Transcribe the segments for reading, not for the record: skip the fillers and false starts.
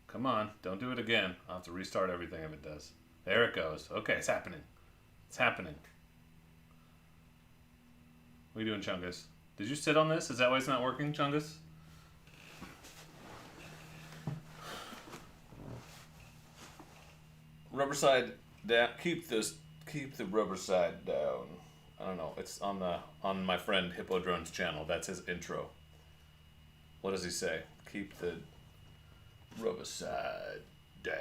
Come on, don't do it again. I'll have to restart everything if it does. There it goes. Okay, it's happening. It's happening. What are you doing, Chungus? Did you sit on this? Is that why it's not working, Chungus? Rubber side down. Keep the rubber side down. I don't know. It's on my friend Hippodrone's channel. That's his intro. What does he say? Keep the rubber side down.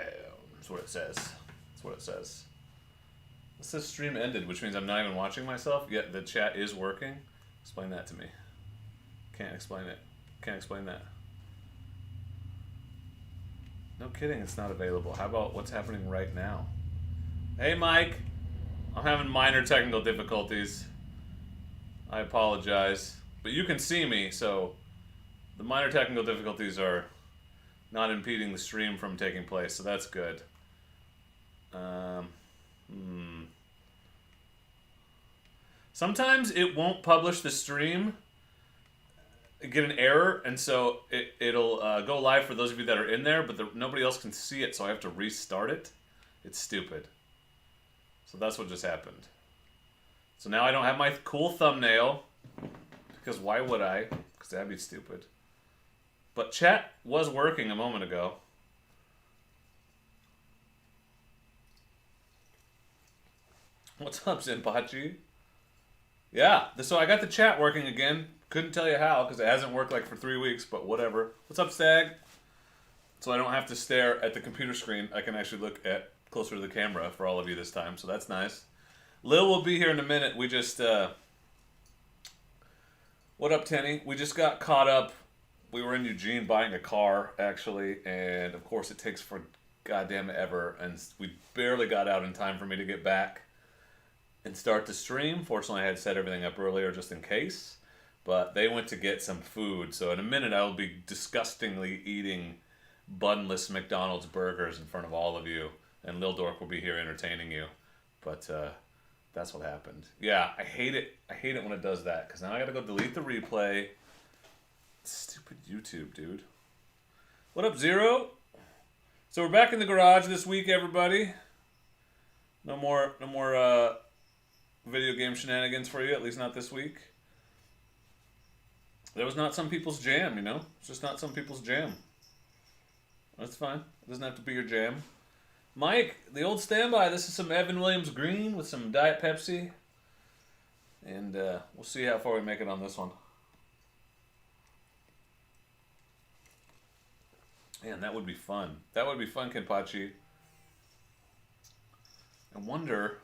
That's what it says. That's what it says. It says stream ended, which means I'm not even watching myself, yet the chat is working. Explain that to me. Can't explain it. Can't explain that. No kidding, it's not available. How about what's happening right now? Hey, Mike. I'm having minor technical difficulties. I apologize. But you can see me, so the minor technical difficulties are not impeding the stream from taking place, so that's good. Sometimes it won't publish the stream, get an error, and so it'll go live for those of you that are in there, but nobody else can see it, so I have to restart it. It's stupid. So that's what just happened. So now I don't have my cool thumbnail, because why would I? Because that'd be stupid. But chat was working a moment ago. What's up, Zenpachi? Yeah, so I got the chat working again. Couldn't tell you how, because it hasn't worked like for 3 weeks, but whatever. What's up, Stag? So I don't have to stare at the computer screen. I can actually look at closer to the camera for all of you this time, so that's nice. Lil will be here in a minute. We just, what up, Tenny? We just got caught up. We were in Eugene buying a car, actually, and of course it takes for goddamn ever, and we barely got out in time for me to get back and start the stream. Fortunately, I had set everything up earlier just in case, but they went to get some food, so in a minute I will be disgustingly eating bunless McDonald's burgers in front of all of you, and Lil Dork will be here entertaining you, but that's what happened. Yeah, I hate it. I hate it when it does that, because now I gotta go delete the replay. Stupid YouTube, dude. What up, Zero? So we're back in the garage this week, everybody. No more video game shenanigans for you, at least not this week. That was not some people's jam, you know? It's just not some people's jam. That's fine. It doesn't have to be your jam. Mike, the old standby. This is some Evan Williams Green with some Diet Pepsi. And we'll see how far we make it on this one. Man, that would be fun. That would be fun, Kenpachi. I wonder...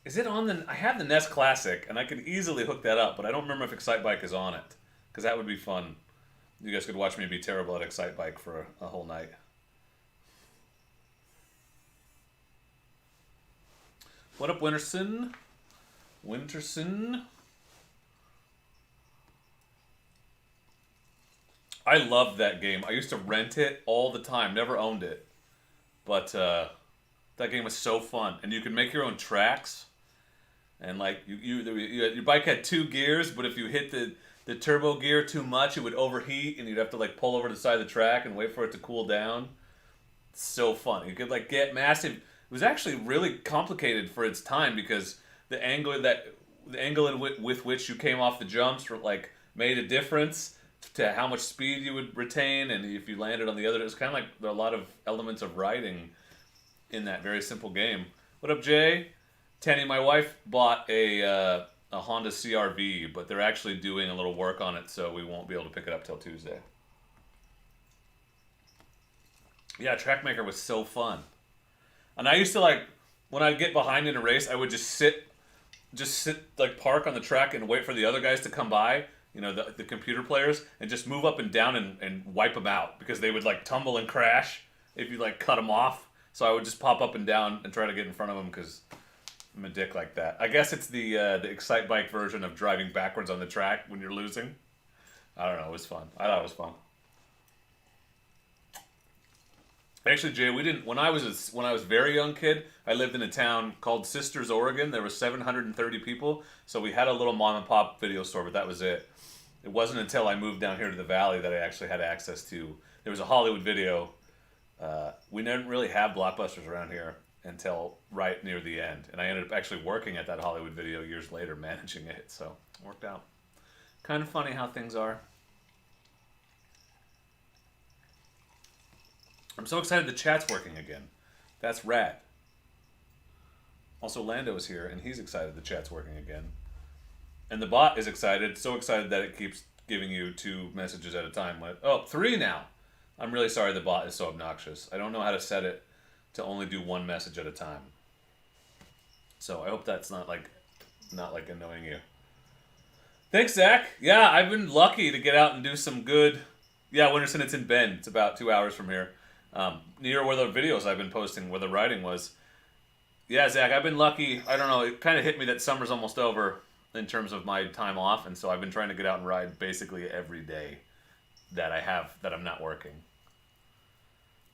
Is it on the... I have the NES Classic, and I could easily hook that up, but I don't remember if Excitebike is on it. Because that would be fun. You guys could watch me be terrible at Excitebike for a whole night. What up, Winterson? Winterson? I loved that game. I used to rent it all the time. Never owned it. But that game was so fun. And you could make your own tracks. And like your bike had 2 gears, but if you hit the turbo gear too much, it would overheat, and you'd have to like pull over to the side of the track and wait for it to cool down. It's so fun. You could like get massive. It was actually really complicated for its time, because the angle with which you came off the jumps like made a difference to how much speed you would retain, and if you landed on the other, it was kind of like there are a lot of elements of riding in that very simple game. What up, Jay? Tenny, my wife bought a Honda CR-V, but they're actually doing a little work on it, so we won't be able to pick it up till Tuesday. Yeah, Trackmaker was so fun. And I used to like, when I'd get behind in a race, I would just sit like park on the track and wait for the other guys to come by, you know, the computer players, and just move up and down and wipe them out, because they would like tumble and crash if you like cut them off. So I would just pop up and down and try to get in front of them, because I'm a dick like that. I guess it's the Excitebike version of driving backwards on the track when you're losing. I don't know. It was fun. I thought it was fun. Actually, Jay, we didn't. When I was a very young kid, I lived in a town called Sisters, Oregon. There were 730 people, so we had a little mom and pop video store, but that was it. It wasn't until I moved down here to the valley that I actually had access to. There was a Hollywood Video. We didn't really have Blockbusters around here until right near the end, and I ended up actually working at that Hollywood Video years later, managing it. So it worked out. Kind of funny how things are. I'm so excited the chat's working again. That's rad. Also, Lando is here, and he's excited the chat's working again. And the bot is excited, so excited that it keeps giving you 2 messages at a time. Oh, 3 now. I'm really sorry the bot is so obnoxious. I don't know how to set it to only do 1 message at a time. So I hope that's not like annoying you. Thanks, Zach. Yeah, I've been lucky to get out and do some good. Yeah, Winterson, it's in Bend. It's about 2 hours from here. Near where the videos I've been posting, where the writing was. Yeah, Zach, I've been lucky. I don't know, it kind of hit me that summer's almost over in terms of my time off, and so I've been trying to get out and ride basically every day that I'm not working.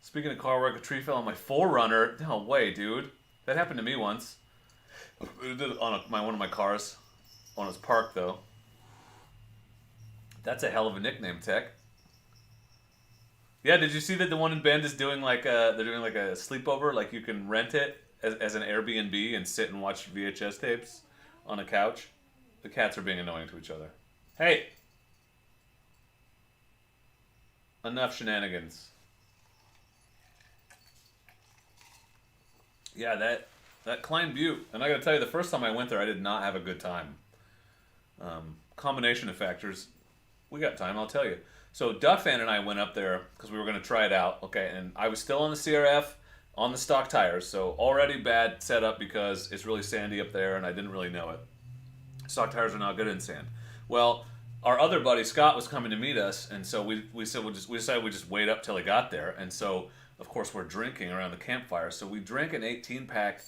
Speaking of car work, a tree fell on my 4Runner. No way, dude. That happened to me once. It did on one of my cars. On its park, though. That's a hell of a nickname, Tech. Yeah, did you see that the one in Bend is doing they're doing like a sleepover? Like you can rent it as an Airbnb and sit and watch VHS tapes on a couch? The cats are being annoying to each other. Hey! Enough shenanigans. Yeah, that Klein Butte. And I gotta tell you, the first time I went there, I did not have a good time. Combination of factors. We got time, I'll tell you. So Duffan and I went up there because we were going to try it out. Okay, and I was still on the CRF on the stock tires, so already bad setup because it's really sandy up there and I didn't really know it. Stock tires are not good in sand. Well, our other buddy Scott was coming to meet us, and so we decided we'd just wait up till he got there. And so of course we're drinking around the campfire. So we drank an 18-pack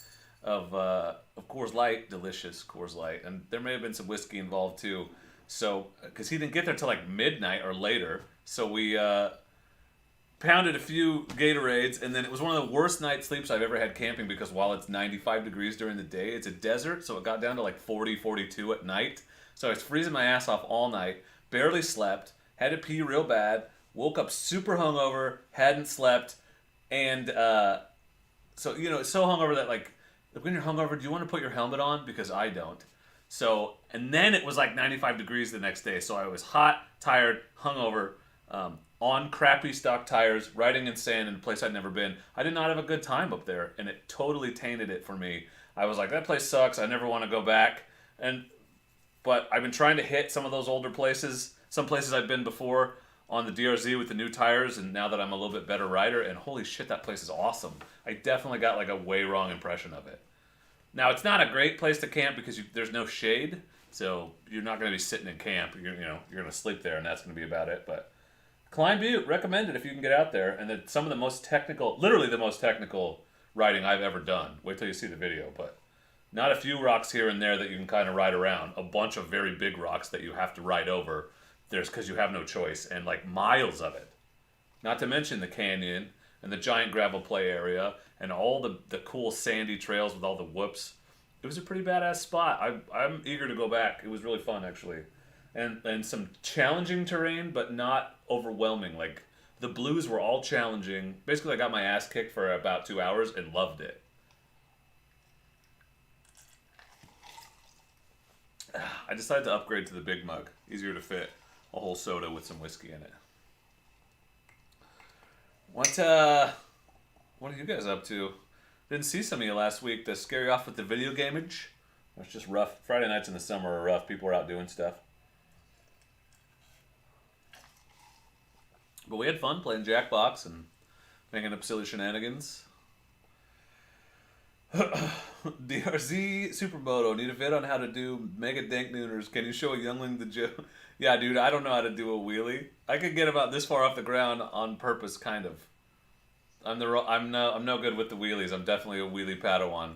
of Coors Light, delicious Coors Light, and there may have been some whiskey involved too. So, because he didn't get there till like midnight or later, so we pounded a few Gatorades, and then it was one of the worst night sleeps I've ever had camping because while it's 95 degrees during the day, it's a desert, so it got down to like 40, 42 at night. So I was freezing my ass off all night, barely slept, had to pee real bad, woke up super hungover, hadn't slept, and so, you know, it's so hungover that like when you're hungover, do you want to put your helmet on? Because I don't. So, and then it was like 95 degrees the next day. So I was hot, tired, hungover, on crappy stock tires, riding in sand in a place I'd never been. I did not have a good time up there, and it totally tainted it for me. I was like, that place sucks. I never want to go back. But I've been trying to hit some of those older places, some places I've been before on the DRZ with the new tires, and now that I'm a little bit better rider, and holy shit, that place is awesome. I definitely got like a way wrong impression of it. Now, it's not a great place to camp because there's no shade, so you're not going to be sitting in camp. You're going to sleep there, and that's going to be about it. But Klein Butte, recommended if you can get out there. And some of the most technical, literally the most technical riding I've ever done. Wait till you see the video. But not a few rocks here and there that you can kind of ride around. A bunch of very big rocks that you have to ride over. There's because you have no choice, and like miles of it. Not to mention the canyon and the giant gravel play area and all the cool sandy trails with all the whoops. It was a pretty badass spot. I'm eager to go back. It was really fun, actually. And some challenging terrain, but not overwhelming. Like, the blues were all challenging. Basically, I got my ass kicked for about 2 hours and loved it. I decided to upgrade to the big mug. Easier to fit a whole soda with some whiskey in it. What are you guys up to? Didn't see some of you last week to scare you off with the video gameage. It's just rough. Friday nights in the summer are rough. People are out doing stuff. But we had fun playing Jackbox and making up silly shenanigans. DRZ Supermoto, need a vid on how to do mega dank nooners. Can you show a youngling the joke? Yeah, dude, I don't know how to do a wheelie. I could get about this far off the ground on purpose, kind of. I'm no good with the wheelies. I'm definitely a wheelie Padawan.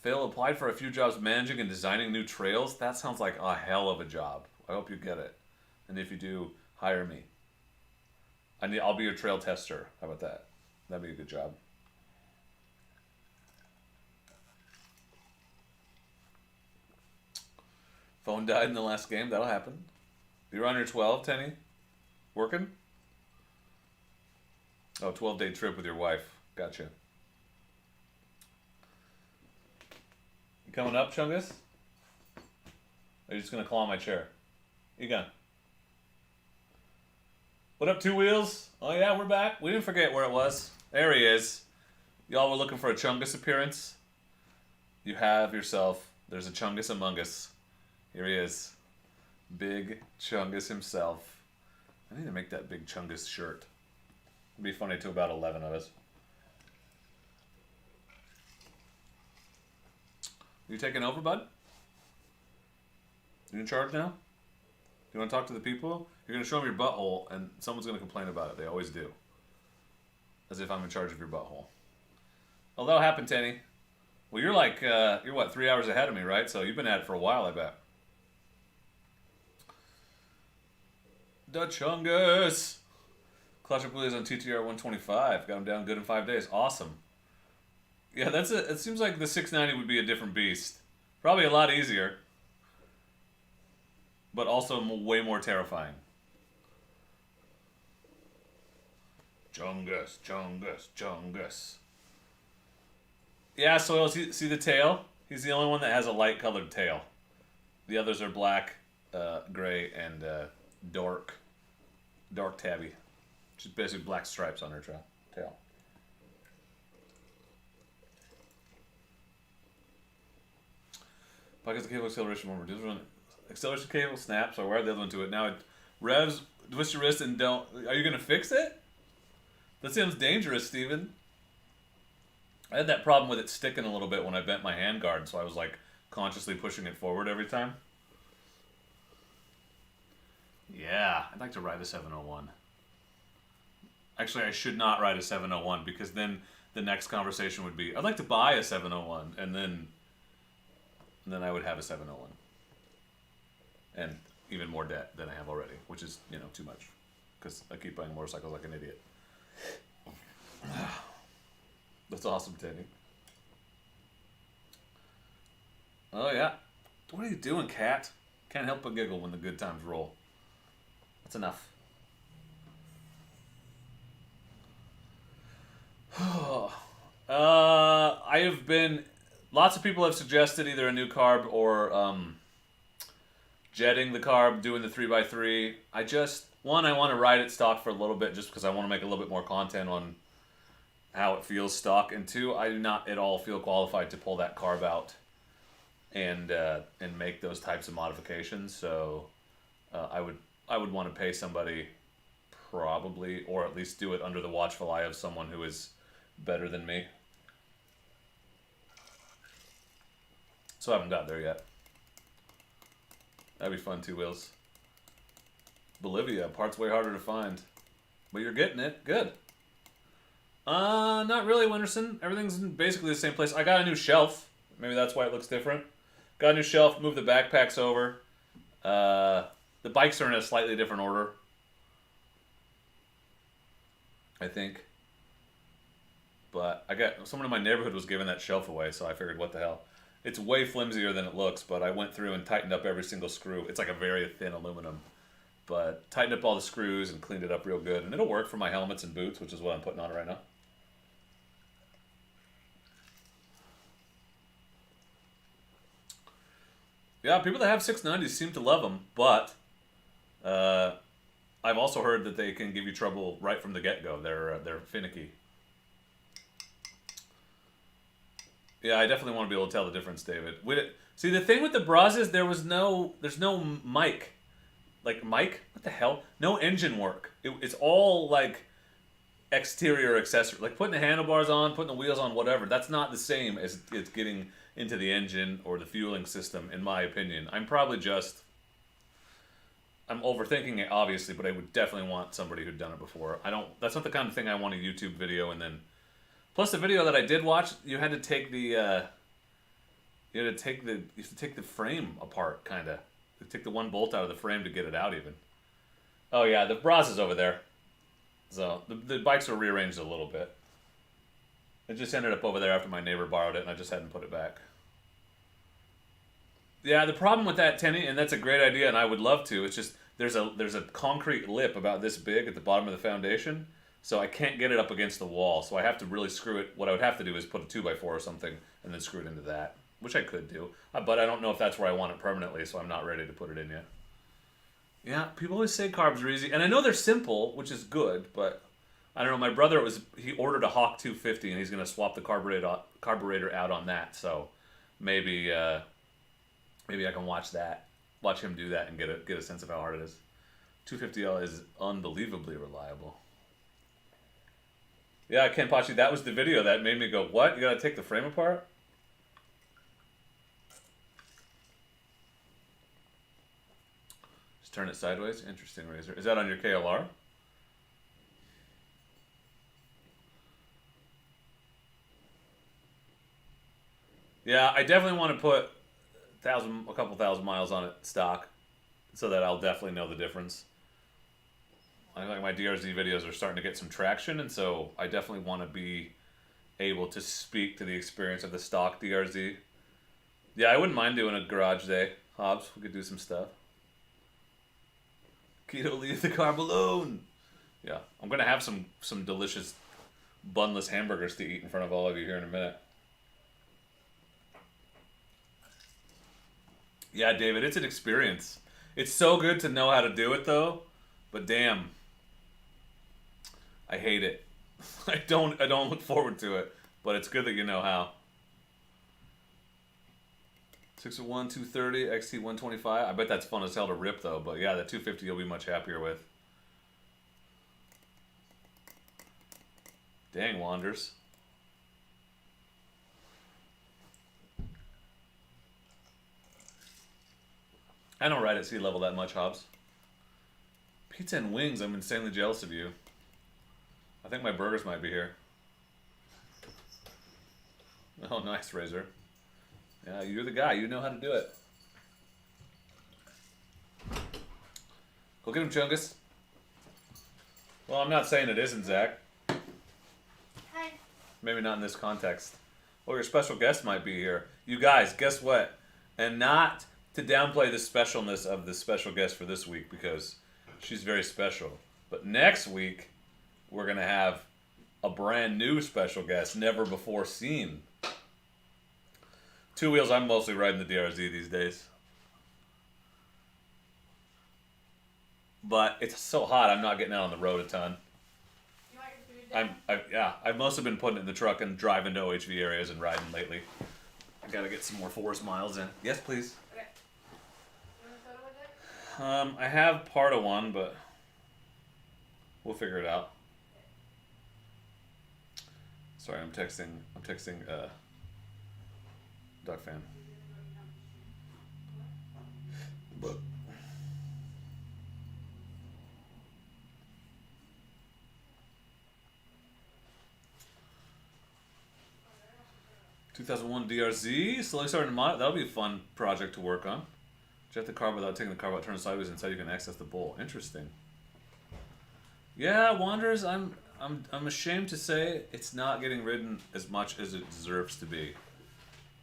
Phil applied for a few jobs managing and designing new trails. That sounds like a hell of a job. I hope you get it. And if you do, hire me. I'll be your trail tester. How about that? That'd be a good job. Phone died in the last game. That'll happen. You're on your 12, Tenny? Working? Oh, 12-day trip with your wife. Gotcha. You coming up, Chungus? Or are you just going to claw my chair? You gone? What up, Two Wheels? Oh, yeah, we're back. We didn't forget where it was. There he is. Y'all were looking for a Chungus appearance. You have yourself. There's a Chungus among us. Here he is. Big Chungus himself. I need to make that Big Chungus shirt. It'd be funny to about 11 of us. You taking over, bud? You in charge now? Do you want to talk to the people? You're going to show them your butthole, and someone's going to complain about it. They always do. As if I'm in charge of your butthole. Oh, that'll happen, Tenny. Well, you're like, you're what, 3 hours ahead of me, right? So you've been at it for a while, I bet. The Chungus! Clash of Bullies on TTR 125. Got him down good in 5 days. Awesome. Yeah, that's it. It seems like the 690 would be a different beast. Probably a lot easier. But also way more terrifying. Chungus, Chungus, Chungus. Yeah, Soil, see the tail? He's the only one that has a light colored tail. The others are black, gray, and dark tabby. Just basically black stripes on her tail. Pockets of cable acceleration warmer. Acceleration cable snaps. So I wired the other one to it. Now it revs, twist your wrist and don't. Are you going to fix it? That sounds dangerous, Steven. I had that problem with it sticking a little bit when I bent my hand guard, so I was like consciously pushing it forward every time. Yeah, I'd like to ride a 701. Actually, I should not ride a 701 because then the next conversation would be, I'd like to buy a 701, and then I would have a 701. And even more debt than I have already, which is, you know, too much. Because I keep buying motorcycles like an idiot. That's awesome, Teddy. Oh, yeah. What are you doing, cat? Can't help but giggle when the good times roll. That's enough. I have been... Lots of people have suggested either a new carb or jetting the carb, doing the 3x3. I want to ride it stock for a little bit just because I want to make a little bit more content on how it feels stock. And two, I do not at all feel qualified to pull that carb out and make those types of modifications. So I would want to pay somebody probably, or at least do it under the watchful eye of someone who is better than me. So I haven't got there yet. That'd be fun, Two Wheels. Bolivia, parts way harder to find. But you're getting it. Good. Not really, Winterson. Everything's in basically the same place. I got a new shelf. Maybe that's why it looks different. Got a new shelf, moved the backpacks over. The bikes are in a slightly different order, I think. But I got someone in my neighborhood was giving that shelf away, so I figured, what the hell. It's way flimsier than it looks, but I went through and tightened up every single screw. It's like a very thin aluminum. But tightened up all the screws and cleaned it up real good. And it'll work for my helmets and boots, which is what I'm putting on right now. Yeah, people that have 690s seem to love them, but I've also heard that they can give you trouble right from the get-go. They're finicky. Yeah, I definitely want to be able to tell the difference, David. See, the thing with the bras is there's no mic. Like, mic? What the hell? No engine work. It's all, like, exterior accessory. Like, putting the handlebars on, putting the wheels on, whatever. That's not the same as it's getting into the engine or the fueling system, in my opinion. I'm overthinking it, obviously, but I would definitely want somebody who'd done it before. That's not the kind of thing I want a YouTube video and then... Plus, the video that I did watch, you had to take the frame apart, kind of. You take the one bolt out of the frame to get it out, even. Oh yeah, the bras is over there. So the bikes are rearranged a little bit. It just ended up over there after my neighbor borrowed it, and I just hadn't put it back. Yeah, the problem with that, Tenny, and that's a great idea, and I would love to. It's just there's a concrete lip about this big at the bottom of the foundation, so I can't get it up against the wall. So I have to really screw it. What I would have to do is put a 2x4 or something and then screw it into that, which I could do. But I don't know if that's where I want it permanently, so I'm not ready to put it in yet. Yeah, people always say carbs are easy, and I know they're simple, which is good, but I don't know. My brother he ordered a Hawk 250, and he's gonna swap the carburetor out on that. So maybe I can watch him do that, and get a sense of how hard it is. 250L is unbelievably reliable. Yeah, Ken Pachi, that was the video that made me go, what? You gotta take the frame apart? Just turn it sideways? Interesting, Razor. Is that on your KLR? Yeah, I definitely want to put a couple thousand miles on it stock, so that I'll definitely know the difference. I think my DRZ videos are starting to get some traction, and so I definitely want to be able to speak to the experience of the stock DRZ. Yeah, I wouldn't mind doing a garage day, Hobbs. We could do some stuff. Keto, leave the carb alone. Yeah, I'm gonna have some delicious bunless hamburgers to eat in front of all of you here in a minute. Yeah, David, it's an experience. It's so good to know how to do it, though. But damn, I hate it. I don't look forward to it. But it's good that you know how. 601, 230, XT 125. I bet that's fun as hell to rip, though. But yeah, that 250 you'll be much happier with. Dang, Wanders. I don't ride at sea level that much, Hobbs. Pizza and wings, I'm insanely jealous of you. I think my burgers might be here. Oh, nice, Razor. Yeah, you're the guy. You know how to do it. Go get him, Chungus. Well, I'm not saying it isn't, Zach. Hi. Maybe not in this context. Well, your special guest might be here. You guys, guess what? And not to downplay the specialness of the special guest for this week, because she's very special. But next week, we're going to have a brand new special guest, never before seen. Two wheels, I'm mostly riding the DRZ these days. But it's so hot, I'm not getting out on the road a ton. You want your food, Dad? I've mostly been putting it in the truck and driving to OHV areas and riding lately. I gotta get some more forest miles in. Yes, please. Okay. You want a soda with it? I have part of one, but we'll figure it out. Sorry, I'm texting Duck Fan. But 2001 DRZ, slowly starting to mod. That'll be a fun project to work on. Jet the carb without taking the carb out, turn it sideways, inside you can access the bowl. Interesting. Yeah, Wanderers, I'm ashamed to say it's not getting ridden as much as it deserves to be.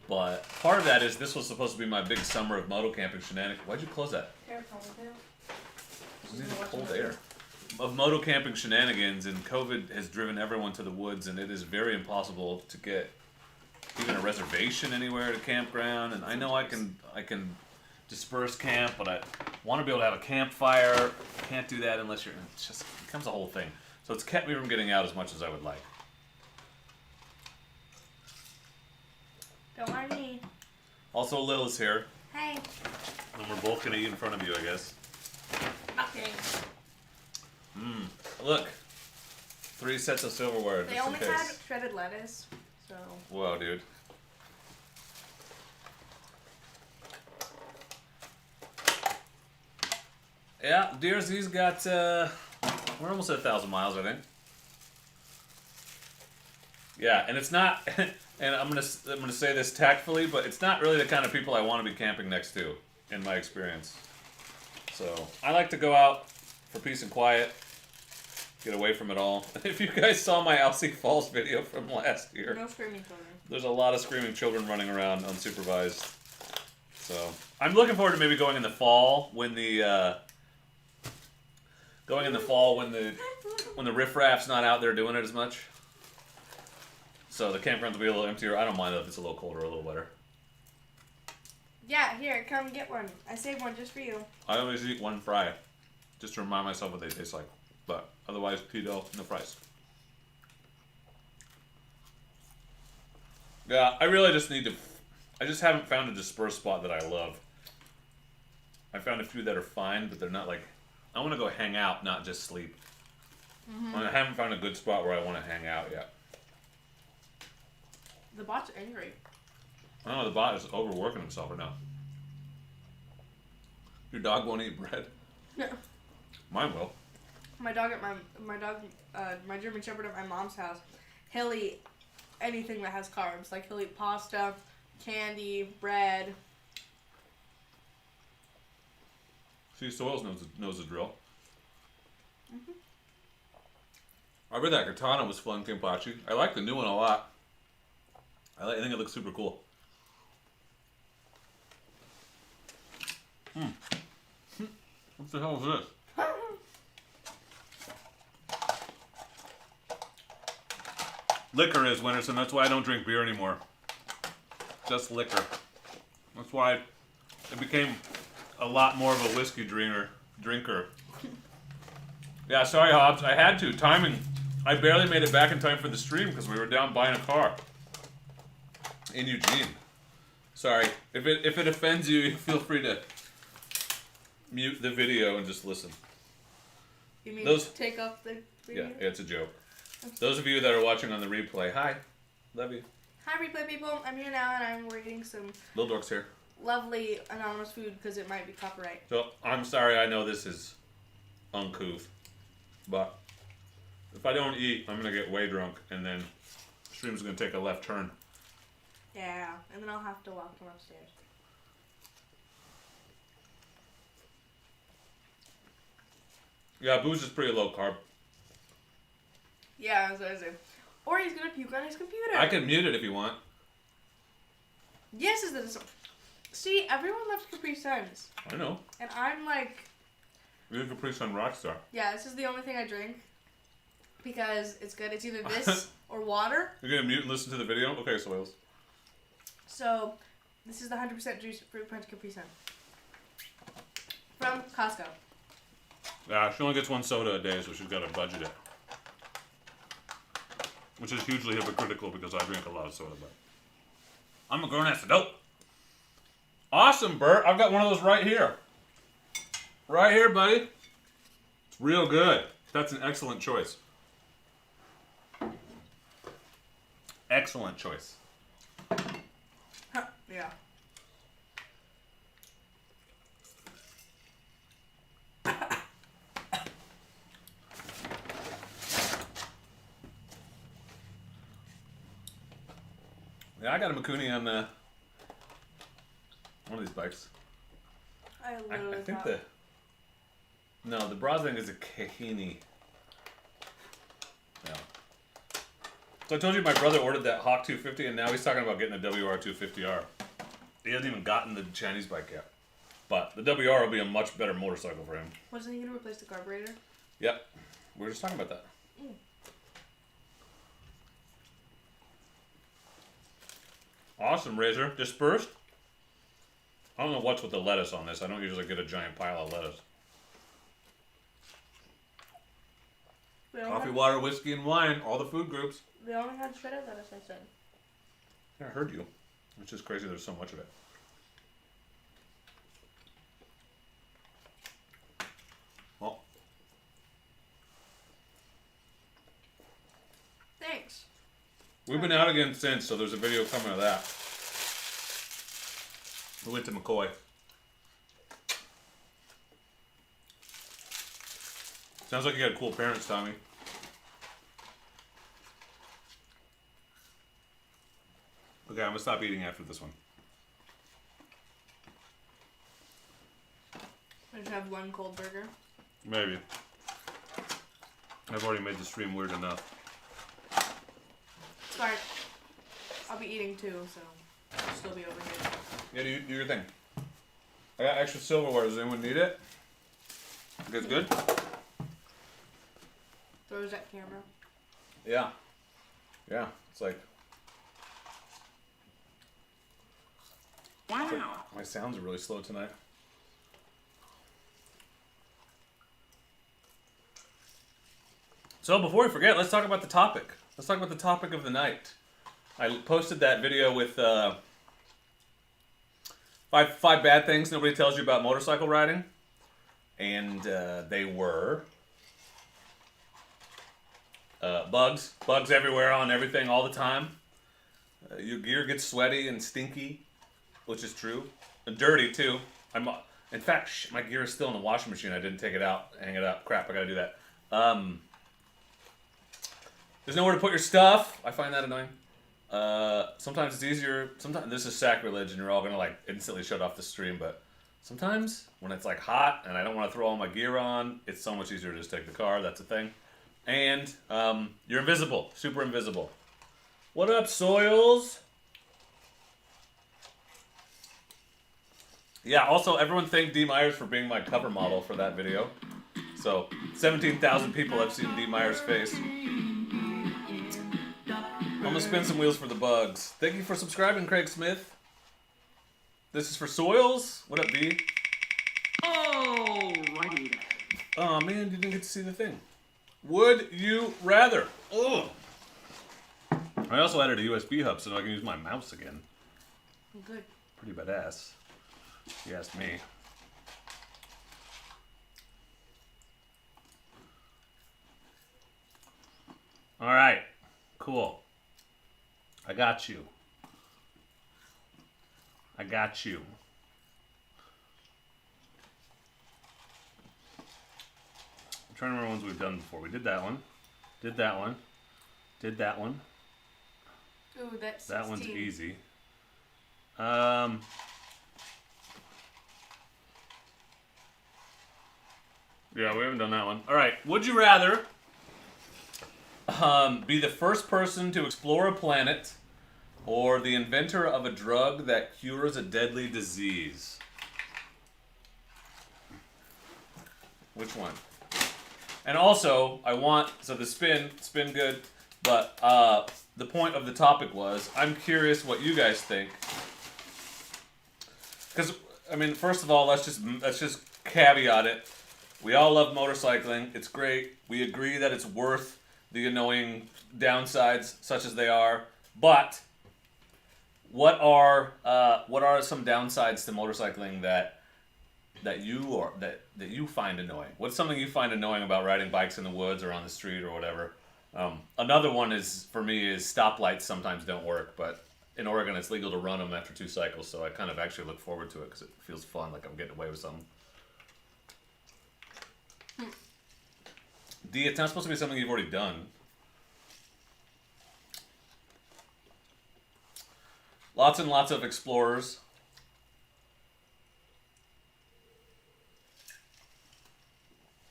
But part of that is this was supposed to be my big summer of moto camping shenanigans. Why'd you close that? It needs cold air. Of moto camping shenanigans, and COVID has driven everyone to the woods, and it is very impossible to get even a reservation anywhere at a campground. And I know I can disperse camp, but I want to be able to have a campfire. Can't do that unless you're. It just becomes a whole thing. So it's kept me from getting out as much as I would like. Don't mind me. Also, Lil is here, Hey. and we're both gonna eat in front of you, I guess. Okay. Look, 3 sets of silverware. They just in only case. had shredded lettuce, so. Whoa, dude. Yeah, DRZ's got, we're almost at 1,000 miles, I think. Yeah, and it's not, and I'm gonna say this tactfully, but it's not really the kind of people I want to be camping next to, in my experience. So, I like to go out for peace and quiet, get away from it all. If you guys saw my Alcee Falls video from last year, No screaming children. there's a lot of screaming children running around unsupervised. So I'm looking forward to maybe going in the fall when the Going in the fall when the riffraff's not out there doing it as much. So the campgrounds will be a little emptier. I don't mind if it's a little colder or a little wetter. Yeah, here, come get one. I saved one just for you. I always eat one fry, just to remind myself what they taste like. But otherwise, keto, no fries. Yeah, I really just need to... I just haven't found a dispersed spot that I love. I found a few that are fine, but they're not like... I want to go hang out, not just sleep. I haven't found a good spot where I want to hang out yet. The bot's angry. I don't know, the bot is overworking himself right now. Your dog won't eat bread? No. Mine will. My German Shepherd at my mom's house, he'll eat anything that has carbs. Like he'll eat pasta, candy, bread. See, Soils knows the drill. I read that Katana was fun, Kimpachi. I like the new one a lot. I think it looks super cool. What the hell is this? Liquor is, Winterson. That's why I don't drink beer anymore. Just liquor. That's why it became a lot more of a whiskey drinker. Yeah, sorry, Hobbs. I had to. Timing. I barely made it back in time for the stream because we were down buying a car in Eugene. Sorry. If it offends you, feel free to mute the video and just listen. You mean take off the video? Yeah, it's a joke. Those of you that are watching on the replay, hi. Love you. Hi, replay people. I'm here now, and we're eating some Lil Dork's here. lovely anonymous food because it might be copyright. So, I'm sorry, I know this is uncouth, but if I don't eat, I'm going to get way drunk, and then the stream's going to take a left turn. Yeah, and then I'll have to walk from upstairs. Yeah, booze is pretty low carb. Yeah, that's what I say. Or he's gonna puke on his computer. I can mute it if you want. Yes, is this? See, everyone loves Capri Suns. I know. And I'm like... You're a Capri Sun Rockstar. Yeah, this is the only thing I drink. Because it's good. It's either this or water. You're going to mute and listen to the video? Okay, Soils. So, this is the 100% juice fruit punch Capri Sun. From Costco. Yeah, she only gets one soda a day, so she's got to budget it. Which is hugely hypocritical because I drink a lot of soda, but I'm a grown-ass adult. Awesome, Bert. I've got one of those right here. Right here, buddy. It's real good. That's an excellent choice. Excellent choice. Yeah. Yeah, I got a Makuni on one of these bikes. I think the bra thing is a Kahini. Yeah. So I told you my brother ordered that Hawk 250 and now he's talking about getting a WR250R. He hasn't even gotten the Chinese bike yet. But the WR will be a much better motorcycle for him. Wasn't he going to replace the carburetor? Yep. We were just talking about that. Awesome, Razor. Dispersed? I don't know what's with the lettuce on this. I don't usually get a giant pile of lettuce. Coffee, water, whiskey, and wine. All the food groups. We only had shredded lettuce, I said. Yeah, I heard you. It's just crazy there's so much of it. Well. Thanks. We've been out again since, so there's a video coming of that. We went to McCoy. Sounds like you got cool parents, Tommy. Okay, I'm gonna stop eating after this one. I just have one cold burger. Maybe. I've already made the stream weird enough. Sorry. I'll be eating too, so I'll still be over here. Yeah, do your thing. I got extra silverware. Does anyone need it? You guys good? throws that camera. Yeah. Yeah. It's like... Wow. My sounds are really slow tonight. So before we forget, let's talk about the topic. Let's talk about the topic of the night. I posted that video with five bad things nobody tells you about motorcycle riding. And they were bugs. Bugs everywhere on everything all the time. Your gear gets sweaty and stinky, which is true. And dirty, too. In fact, my gear is still in the washing machine. I didn't take it out, hang it up. Crap, I gotta do that. There's nowhere to put your stuff. I find that annoying. Sometimes it's easier. Sometimes this is sacrilege, and you're all gonna like instantly shut off the stream. But sometimes when it's like hot and I don't want to throw all my gear on, it's so much easier to just take the car. That's a thing. And you're invisible, super invisible. What up, Soils? Yeah. Also, everyone thank D Myers for being my cover model for that video. So 17,000 people have seen D Myers' face. I'm gonna spin some wheels for the bugs. Thank you for subscribing, Craig Smith. This is for Soils. What up, B? Alrighty then. Oh man, you didn't get to see the thing. Would you rather? Ugh. I also added a USB hub so I can use my mouse again. Good. Pretty badass, if you ask me. All right, cool. I got you. I got you. I'm trying to remember ones we've done before. We did that one. Did that one. Did that one. Ooh, that's 16. That one's easy. Yeah, we haven't done that one. All right. Would you rather be the first person to explore a planet or the inventor of a drug that cures a deadly disease? Which one? And also, so the spin good, but the point of the topic was, I'm curious what you guys think. Because, I mean, first of all, let's just caveat it. We all love motorcycling. It's great. We agree that it's worth the annoying downsides, such as they are. But what are some downsides to motorcycling that you find annoying? What's something you find annoying about riding bikes in the woods or on the street or whatever? Another one is stoplights sometimes don't work, but in Oregon it's legal to run them after 2 cycles, so I kind of actually look forward to it because it feels fun, like I'm getting away with something. D, it's not supposed to be something you've already done. Lots and lots of explorers.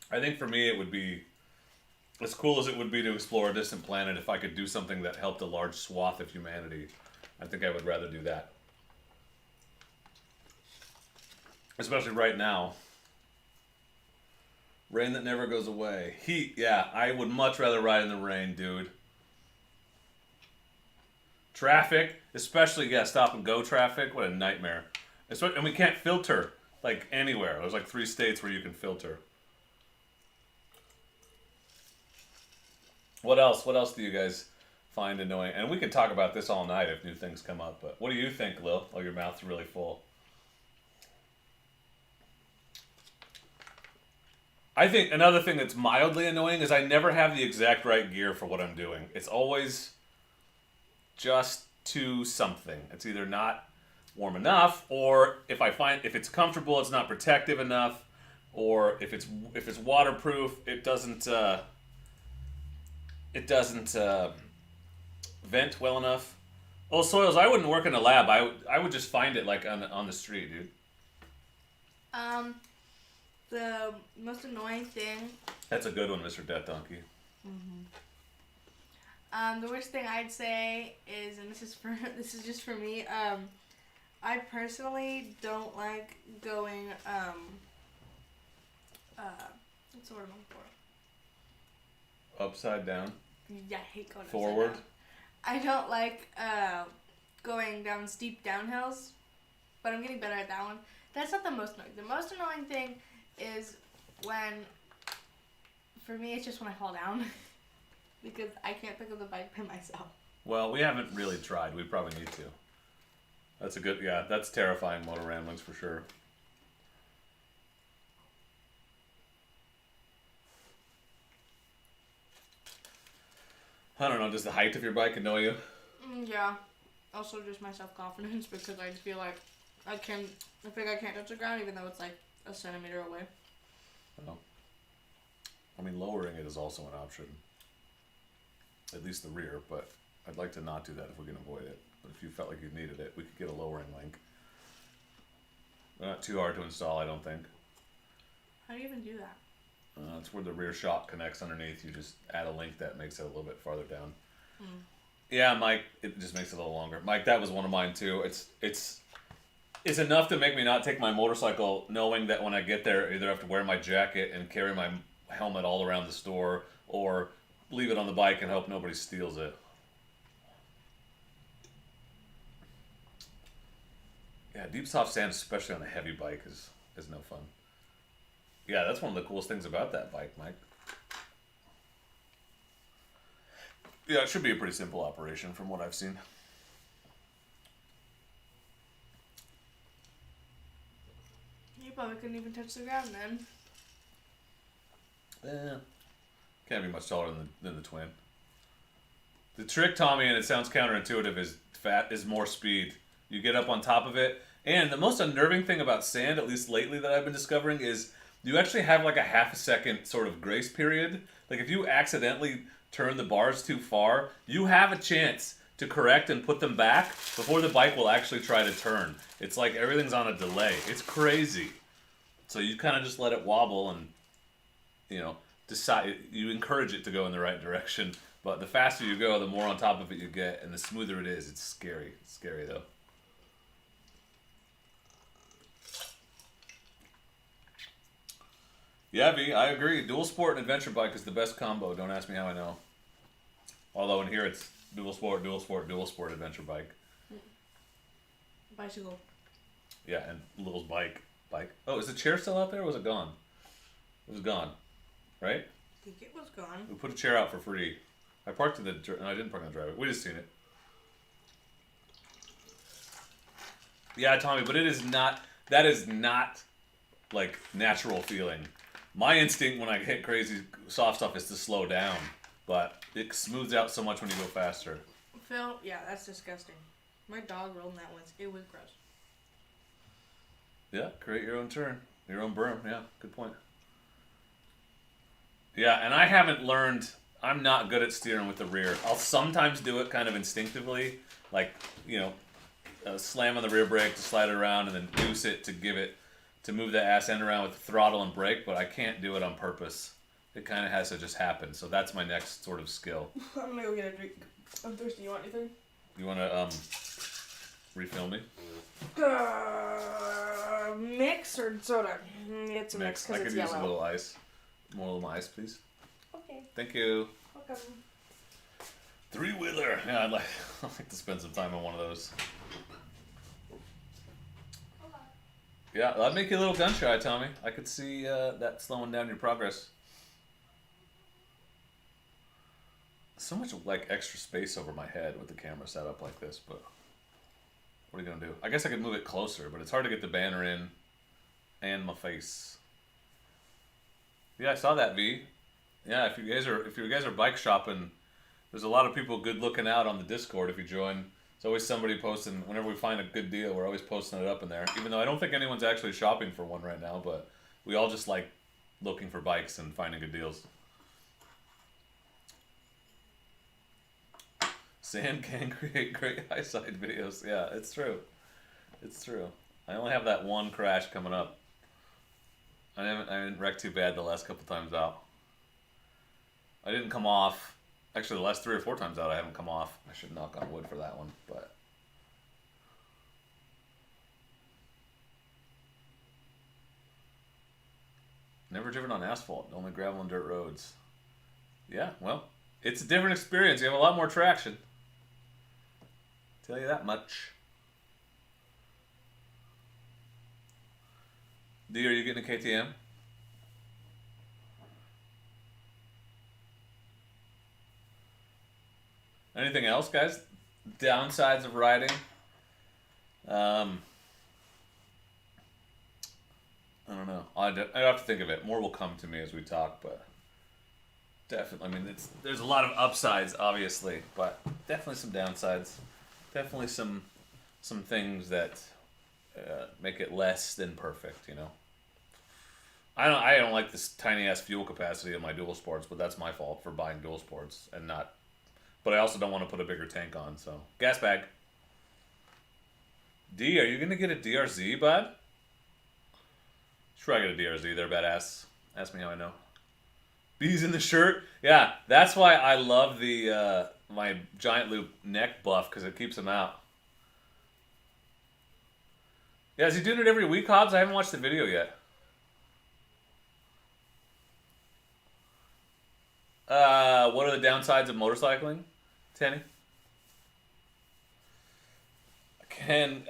I think for me it would be, as cool as it would be to explore a distant planet, if I could do something that helped a large swath of humanity, I think I would rather do that. Especially right now. Rain that never goes away. Heat, yeah, I would much rather ride in the rain, dude. Traffic, especially, yeah, stop and go traffic, what a nightmare. And we can't filter, like, anywhere. There's like 3 states where you can filter. What else? What else do you guys find annoying? And we could talk about this all night if new things come up, but what do you think, Lil? Oh, your mouth's really full. I think another thing that's mildly annoying is I never have the exact right gear for what I'm doing. It's always just to something. It's either not warm enough, or if it's comfortable, it's not protective enough, or if it's waterproof, it doesn't vent well enough. Oh, Soils, I wouldn't work in a lab. I would just find it like on the street, dude. The most annoying thing. That's a good one, Mr. Death Donkey. The worst thing I'd say is, and this is just for me. I personally don't like going. What's the word I'm looking Upside down. Yeah, I hate going Forward. upside down. I don't like going down steep downhills, but I'm getting better at that one. That's not the most annoying. The most annoying thing is when, for me, it's just when I fall down because I can't pick up the bike by myself. Well, we haven't really tried. We probably need to. That's a good, yeah, that's terrifying motor ramblings for sure. I don't know, does the height of your bike annoy you? Yeah. Also just my self-confidence because I feel like I think I can't touch the ground even though it's like a centimeter away. Well, I mean, lowering it is also an option. At least the rear, but I'd like to not do that if we can avoid it. But if you felt like you needed it, we could get a lowering link. They're not too hard to install, I don't think. How do you even do that? It's where the rear shock connects underneath. You just add a link that makes it a little bit farther down. Yeah, Mike, it just makes it a little longer. Mike, that was one of mine too. It's enough to make me not take my motorcycle, knowing that when I get there, either I have to wear my jacket and carry my helmet all around the store, or leave it on the bike and hope nobody steals it. Yeah, deep soft sand, especially on a heavy bike, is no fun. Yeah, that's one of the coolest things about that bike, Mike. Yeah, it should be a pretty simple operation from what I've seen. You probably couldn't even touch the ground then. Can't be much taller than the twin. The trick, Tommy, and it sounds counterintuitive, is more speed. You get up on top of it, and the most unnerving thing about sand, at least lately that I've been discovering, is you actually have like a half a second sort of grace period. Like if you accidentally turn the bars too far, you have a chance to correct and put them back before the bike will actually try to turn. It's like everything's on a delay. It's crazy. So you kind of just let it wobble and, you know, decide. You encourage it to go in the right direction. But the faster you go, the more on top of it you get, and the smoother it is. It's scary. It's scary though. Yeah, V, I agree. Dual sport and adventure bike is the best combo. Don't ask me how I know. Although in here it's dual sport, adventure bike. Bicycle. Yeah, and Lil's bike. Oh, is the chair still out there or was it gone? It was gone, right? I think it was gone. We put a chair out for free. I parked in no, I didn't park in the driveway. We just seen it. Yeah, Tommy, but that is not like natural feeling. My instinct when I hit crazy soft stuff is to slow down, but it smooths out so much when you go faster. Phil, yeah, that's disgusting. My dog rolled in that once. It was gross. Yeah, create your own turn. Your own berm. Yeah, good point. Yeah, and I haven't learned... I'm not good at steering with the rear. I'll sometimes do it kind of instinctively, like, you know, slam on the rear brake to slide it around and then goose it to move the ass end around with the throttle and brake, but I can't do it on purpose. It kind of has to just happen, so that's my next sort of skill. I'm gonna go get a drink. I'm thirsty. You want anything? You want to refill me? Mix or soda? It's a mix because it's yellow. I could use a little ice. More ice, please. Okay. Thank you. Welcome. Three-wheeler. Yeah, I'd like to spend some time on one of those. Okay. Yeah, that'd make you a little gun shy, Tommy. I could see that slowing down your progress. So much like extra space over my head with the camera set up like this, but what are you gonna do? I guess I could move it closer, but it's hard to get the banner in and my face. Yeah, I saw that, V. Yeah, if you guys are bike shopping, there's a lot of people good looking out on the Discord if you join. There's always somebody posting. Whenever we find a good deal, we're always posting it up in there. Even though I don't think anyone's actually shopping for one right now, but we all just like looking for bikes and finding good deals. Sand can create great eyesight videos. Yeah, it's true. It's true. I only have that one crash coming up. I didn't wreck too bad the last couple times out. I didn't come off. Actually, the last 3 or 4 times out, I haven't come off. I should knock on wood for that one, but... Never driven on asphalt, only gravel and dirt roads. Yeah, well, it's a different experience. You have a lot more traction. Tell you that much. D, are you getting a KTM? Anything else, guys? Downsides of riding? I don't know. I'd have to think of it. More will come to me as we talk, but definitely. I mean, there's a lot of upsides, obviously, but definitely some downsides. Definitely some things that make it less than perfect. You know. I don't like this tiny ass fuel capacity of my dual sports, but that's my fault for buying dual sports and not. But I also don't want to put a bigger tank on, so gas bag. D, are you gonna get a DRZ, bud? Sure, I get a DRZ. They're badass. Ask me how I know. Bees in the shirt. Yeah, that's why I love the my giant loop neck buff because it keeps them out. Yeah, is he doing it every week, Hobbs? I haven't watched the video yet. What are the downsides of motorcycling, Tanny?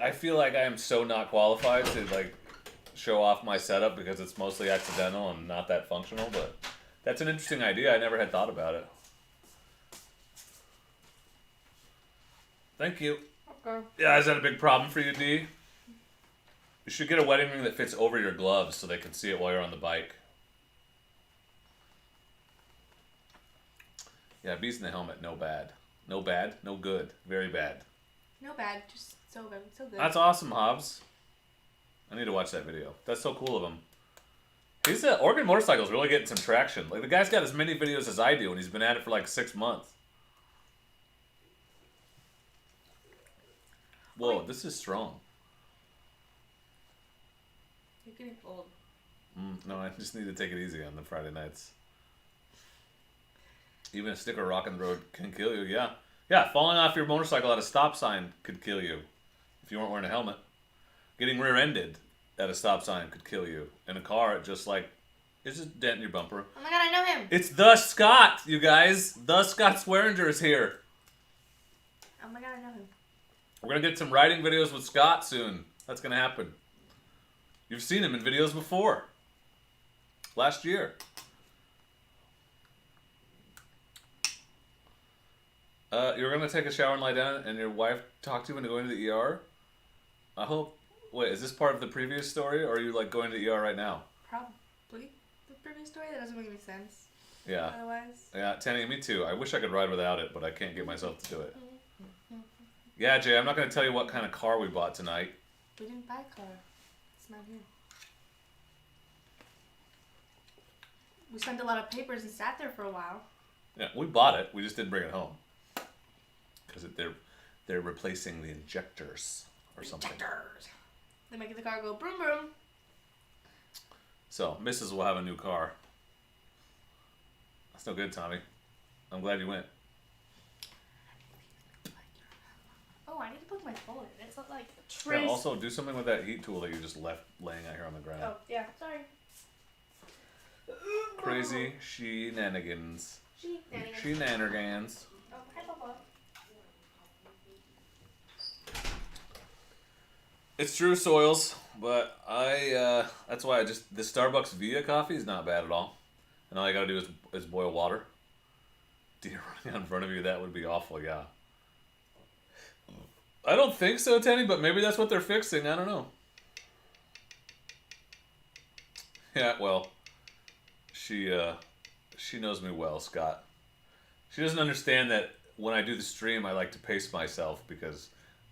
I feel like I am so not qualified to like show off my setup because it's mostly accidental and not that functional, but that's an interesting idea. I never had thought about it. Thank you. Okay. Yeah, is that a big problem for you, D? You should get a wedding ring that fits over your gloves so they can see it while you're on the bike. Yeah, bees in the helmet, no bad. No bad, no good. Very bad. No bad, just so good. So good. That's awesome, Hobbs. I need to watch that video. That's so cool of him. Oregon Motorcycle's really getting some traction. Like, the guy's got as many videos as I do, and he's been at it for like 6 months. Whoa, this is strong. You're getting old. No, I just need to take it easy on the Friday nights. Even a stick or rock in the road can kill you, yeah. Yeah, falling off your motorcycle at a stop sign could kill you if you weren't wearing a helmet. Getting rear-ended at a stop sign could kill you. In a car, it just like, it's just a dent in your bumper. Oh my god, I know him! It's the Scott, you guys. The Scott Swearinger is here. Oh my god, I know him. We're going to get some riding videos with Scott soon. That's going to happen. You've seen him in videos before. Last year. You're going to take a shower and lie down and your wife talked to you into going to the ER? I hope... Wait, is this part of the previous story or are you like going to the ER right now? Probably. The previous story? That doesn't make any sense. Yeah. Otherwise. Yeah, Tanny, me too. I wish I could ride without it, but I can't get myself to do it. Yeah, Jay, I'm not going to tell you what kind of car we bought tonight. We didn't buy a car. It's not here. We sent a lot of papers and sat there for a while. Yeah, we bought it. We just didn't bring it home. Because they're replacing the injectors or something. Injectors! They make the car go broom broom. So, Mrs. will have a new car. That's no good, Tommy. I'm glad you went. Oh, I need to plug my phone in. It's not like a trace. Yeah, also, do something with that heat tool that you just left laying out here on the ground. Oh, yeah. Sorry. Crazy shenanigans. Shenanigans. Shenanigans. Oh, hi, Papa. It's true, Soils, but that's why the Starbucks Via coffee is not bad at all. And all I gotta do is boil water. Deer running out in front of you, that would be awful, yeah. I don't think so, Tenny, but maybe that's what they're fixing, I don't know. Yeah, well, she knows me well, Scott. She doesn't understand that when I do the stream, I like to pace myself because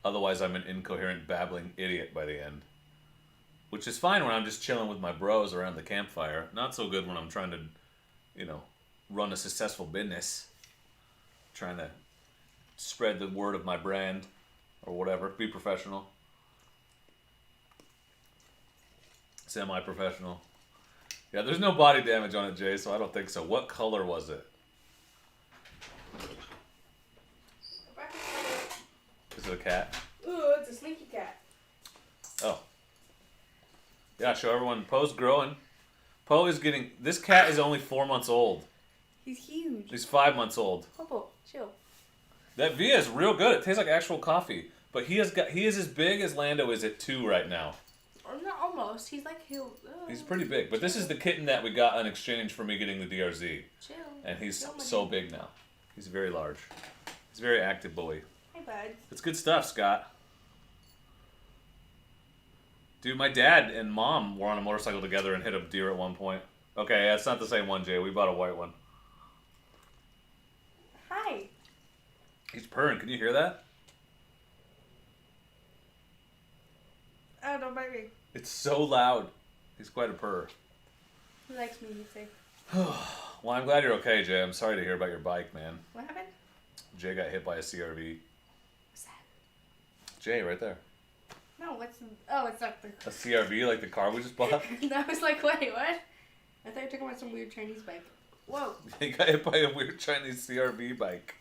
otherwise I'm an incoherent, babbling idiot by the end. Which is fine when I'm just chilling with my bros around the campfire. Not so good when I'm trying to, run a successful business. Trying to spread the word of my brand or whatever. Be professional. Semi-professional. Yeah, there's no body damage on it, Jay, so I don't think so. What color was it? Is it a cat? Ooh, it's a slinky cat. Oh. Yeah, show everyone. Poe's growing. Poe is getting... This cat is only 4 months old. He's huge. He's 5 months old. Popo, chill. That Via is real good. It tastes like actual coffee. But he is as big as Lando is at 2 right now. Or not almost. He's like He's pretty big. But this is the kitten that we got in exchange for me getting the DRZ. Chill. And he's so big now. He's very large. He's a very active boy. Hey, bud. It's good stuff, Scott. Dude, my dad and mom were on a motorcycle together and hit a deer at one point. Okay, yeah, it's not the same one, Jay. We bought a white one. Hi. He's purring. Can you hear that? Oh, don't bite me. It's so loud. He's quite a purr. He likes me, you say. Well, I'm glad you're okay, Jay. I'm sorry to hear about your bike, man. What happened? Jay got hit by a CRV. What's that? Jay, right there. No, what's... Oh, it's not the... A CRV, like the car we just bought? I was like, wait, what? I thought you were talking about some weird Chinese bike. Whoa. He got hit by a weird Chinese CRV bike.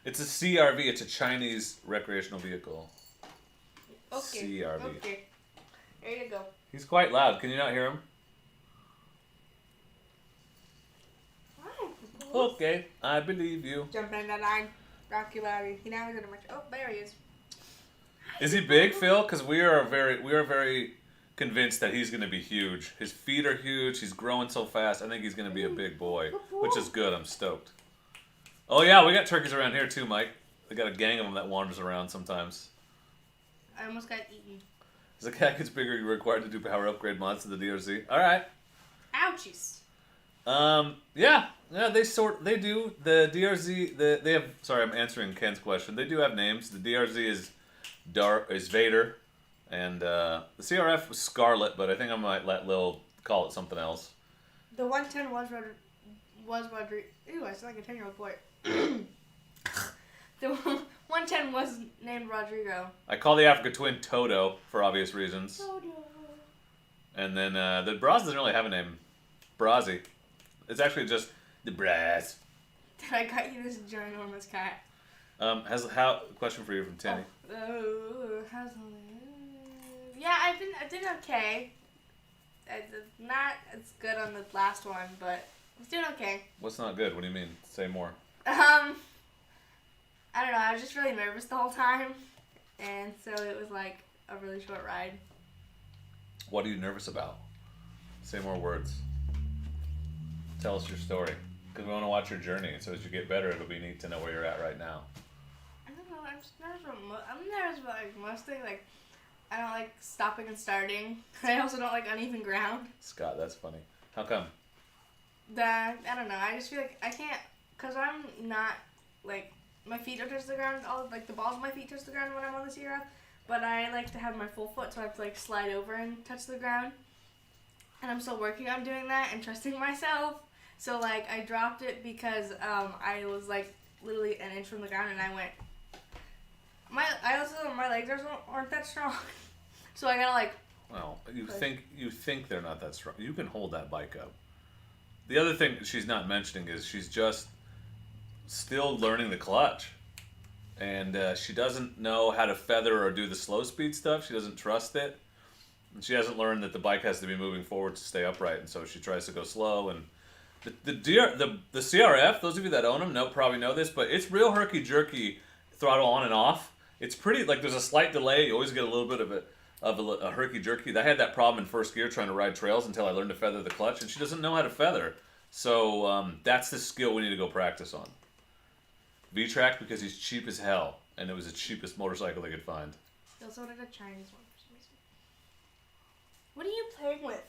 It's a CRV. It's a Chinese recreational vehicle. Okay. CRV. Okay. There you go. He's quite loud. Can you not hear him? Okay, I believe you. Jump in that line. Rock your body. He now is in a much... Oh, there he is. Is he big, Phil? Because we are very convinced that he's going to be huge. His feet are huge. He's growing so fast. I think he's going to be a big boy, which is good. I'm stoked. Oh yeah, we got turkeys around here too, Mike. We got a gang of them that wanders around sometimes. I almost got eaten. As the cat gets bigger, you're required to do power upgrade mods to the DRZ. All right. Ouchies. Yeah, they do. The DRZ, they have, sorry, I'm answering Ken's question. They do have names. The DRZ is Vader, and the CRF was Scarlet, but I think I might let Lil call it something else. The 110 was Rodrigo. Ew, I sound like a 10-year-old boy. The 110 was named Rodrigo. I call the Africa Twin Toto for obvious reasons. Toto. And then the Braz doesn't really have a name. Brazi. It's actually just the Braz. I got you this ginormous cat. Question for you from Tinny. How's yeah, I've been okay. It's not as good on the last one, but it's doing okay. What's not good? What do you mean? Say more. I don't know. I was just really nervous the whole time, and so it was like a really short ride. What are you nervous about? Say more words. Tell us your story. Because we want to watch your journey. So as you get better, it'll be neat to know where you're at right now. I don't know. I'm just nervous about, I'm nervous about like most things. Like, I don't like stopping and starting. I also don't like uneven ground. Scott, that's funny. How come? I don't know. I just feel like I can't, because I'm not, like, my feet don't touch the ground. Like, the balls of my feet touch the ground when I'm on the CRF. But I like to have my full foot, so I have to, like, slide over and touch the ground. And I'm still working on doing that and trusting myself. So, like, I dropped it because I was, like, literally an inch from the ground, and I went... My legs aren't that strong. So I gotta, like... Well, you think they're not that strong. You can hold that bike up. The other thing she's not mentioning is she's just still learning the clutch. And she doesn't know how to feather or do the slow speed stuff. She doesn't trust it. And she hasn't learned that the bike has to be moving forward to stay upright, and so she tries to go slow. And the CRF, those of you that own them probably know this, but it's real herky-jerky throttle on and off. It's pretty, like, there's a slight delay. You always get a little bit of a herky-jerky. I had that problem in first gear trying to ride trails until I learned to feather the clutch, and she doesn't know how to feather. So that's the skill we need to go practice on. V-Track, because he's cheap as hell, and it was the cheapest motorcycle they could find. They also wanted a Chinese one for some reason. What are you playing with?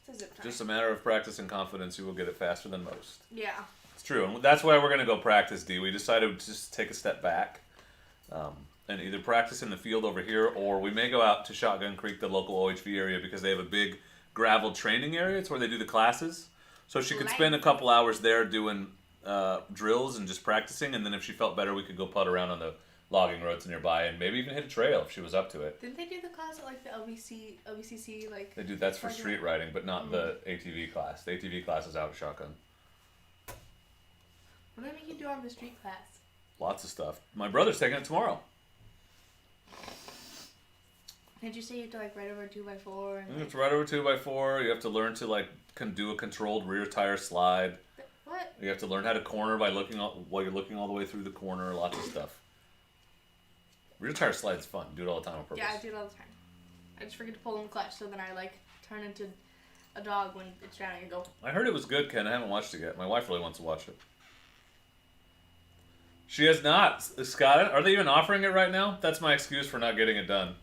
It's a zip tie. Just a matter of practice and confidence. You will get it faster than most. Yeah. It's true, and that's why we're going to go practice, D. We decided to just take a step back and either practice in the field over here, or we may go out to Shotgun Creek, the local OHV area, because they have a big gravel training area. It's where they do the classes. So she could spend a couple hours there doing drills and just practicing, and then if she felt better, we could go putt around on the logging roads nearby and maybe even hit a trail if she was up to it. Didn't they do the class at, like, the LBCC, like... They do, that's for street riding, but not the ATV class. The ATV class is out at Shotgun. What do they make you do on the street class? Lots of stuff. My brother's taking it tomorrow. Did you say you have to, like, ride over a 2x4? And, you have to ride over 2x4. You have to learn to, like, do a controlled rear tire slide. What? You have to learn how to corner by looking while you're looking all the way through the corner. Lots of stuff. Rear tire slide's fun. Do it all the time on purpose. Yeah, I do it all the time. I just forget to pull in the clutch, so then I like turn into a dog when it's drowning and go. I heard it was good, Ken. I haven't watched it yet. My wife really wants to watch it. She has not. Scott, are they even offering it right now? That's my excuse for not getting it done.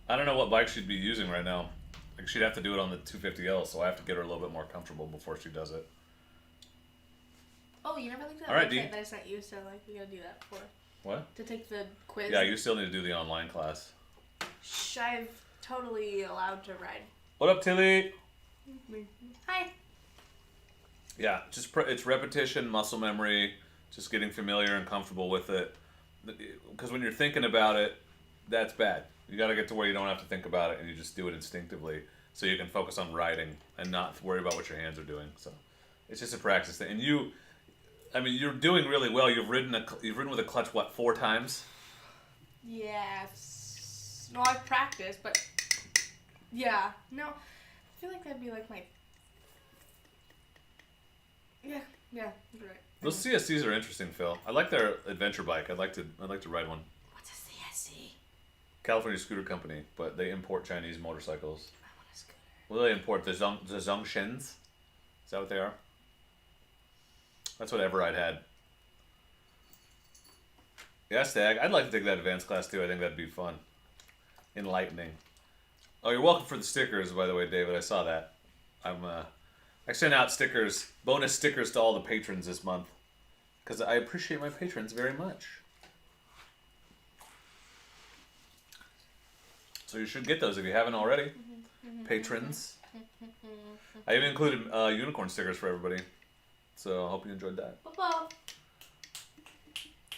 I don't know what bike she'd be using right now. Like, she'd have to do it on the 250L, so I have to get her a little bit more comfortable before she does it. Oh, you never looked at All that right, website that I sent you, so like we gotta do that for. What? To take the quiz. Yeah, you still need to do the online class. Shh, I've totally allowed to ride. What up, Tilly? Hi. Yeah, just it's repetition, muscle memory, just getting familiar and comfortable with it. Because when you're thinking about it, that's bad. You got to get to where you don't have to think about it and you just do it instinctively, so you can focus on riding and not worry about what your hands are doing. So it's just a practice thing. And you're doing really well. You've ridden with a clutch 4 times? Yes. No, I've practiced, but yeah. No, I feel like that'd be like my. Yeah, you're right. Those CSCs are interesting, Phil. I like their adventure bike. I'd like to ride one. What's a CSC? California Scooter Company, but they import Chinese motorcycles. I want a scooter. Well, they import the Zhongshens. Is that what they are? That's what Everride had. Yeah, Stag. I'd like to take that advanced class too. I think that'd be fun. Enlightening. Oh, you're welcome for the stickers, by the way, David. I saw that. I sent out stickers, bonus stickers to all the patrons this month. Because I appreciate my patrons very much. So you should get those if you haven't already. Patrons. I even included unicorn stickers for everybody. So I hope you enjoyed that. Whoop-whoop.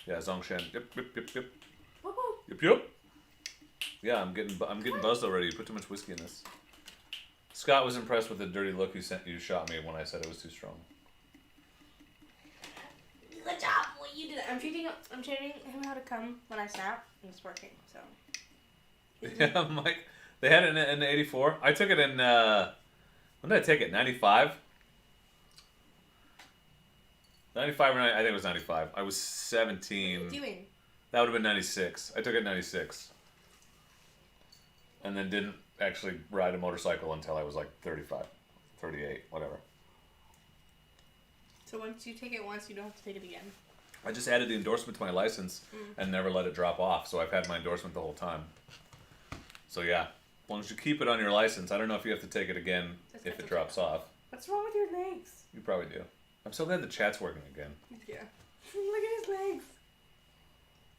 Yeah, Zongshan. Yep. Whoop-whoop. Yep. Yeah, I'm getting buzzed already. You put too much whiskey in this. Scott was impressed with the dirty look you shot me when I said it was too strong. Good job. What you did. I'm training him how to come when I snap, and it's working. So. Yeah, Mike. They had it in 84. I took it in. When did I take it? 95. 95 or 90, I think it was 95. I was 17. What are you doing? That would have been 96. I took it in 96. And then didn't actually ride a motorcycle until I was like 35, 38, whatever. So once you take it once, you don't have to take it again. I just added the endorsement to my license and never let it drop off, so I've had my endorsement the whole time. So yeah, as long as you keep it on your license, I don't know if you have to take it again if it drops off. What's wrong with your legs? You probably do. I'm so glad the chat's working again. Yeah. Look at his legs.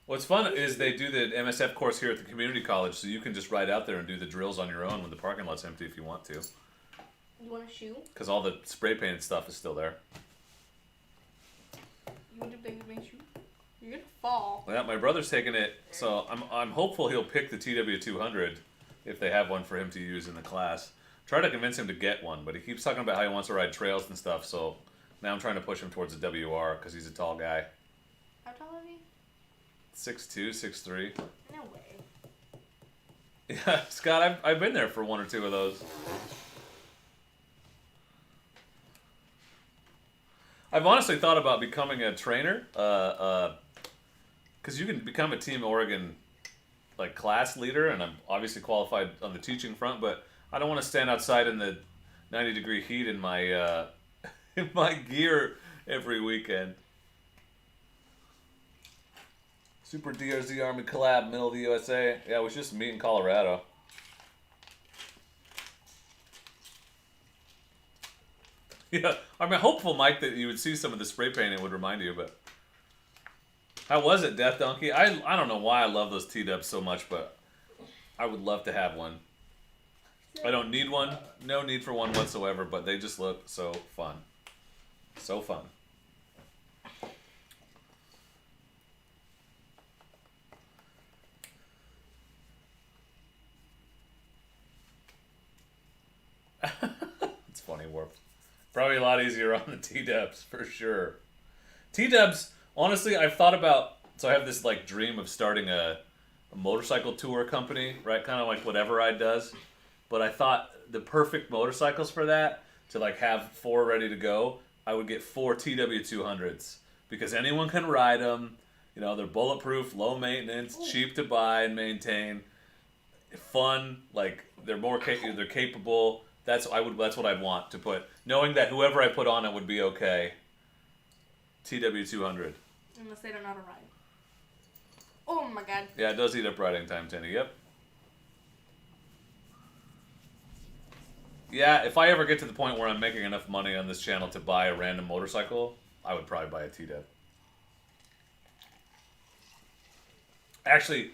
What's fun is they do the MSF course here at the community college, so you can just ride out there and do the drills on your own when the parking lot's empty if you want to. You want a shoe? Because all the spray painted stuff is still there. You want to play with my shoe? You're gonna fall. Yeah, my brother's taking it, so I'm hopeful he'll pick the TW200 if they have one for him to use in the class. Try to convince him to get one, but he keeps talking about how he wants to ride trails and stuff, so now I'm trying to push him towards the WR because he's a tall guy. How tall are you? 6'2", 6'3". No way. Yeah, Scott, I've been there for 1 or 2 of those. I've honestly thought about becoming a trainer, because you can become a Team Oregon like class leader, and I'm obviously qualified on the teaching front, but I don't want to stand outside in the 90-degree heat in my in my gear every weekend. Super DRZ Army collab, middle of the USA. Yeah, we should just meet in Colorado. Yeah, I'm hopeful, Mike, that you would see some of the spray paint and would remind you, but... How was it, Death Donkey? I don't know why I love those T-dubs so much, but I would love to have one. I don't need one. No need for one whatsoever, but they just look so fun. So fun. It's funny, Warp. Probably a lot easier on the T-dubs, for sure. T-dubs, honestly, I've thought about... So I have this like dream of starting a motorcycle tour company, right? Kind of like what Everride does. But I thought the perfect motorcycles for that, to like have 4 ready to go, I would get 4 TW200s because anyone can ride them. You know, they're bulletproof, low maintenance, cheap to buy and maintain, fun. Like they're they're capable. That's what I'd want to put, knowing that whoever I put on it would be okay. TW200. Unless they don't know how to ride. Oh my god. Yeah, it does eat up riding time, Tinny. Yep. Yeah, if I ever get to the point where I'm making enough money on this channel to buy a random motorcycle, I would probably buy a TW. Actually,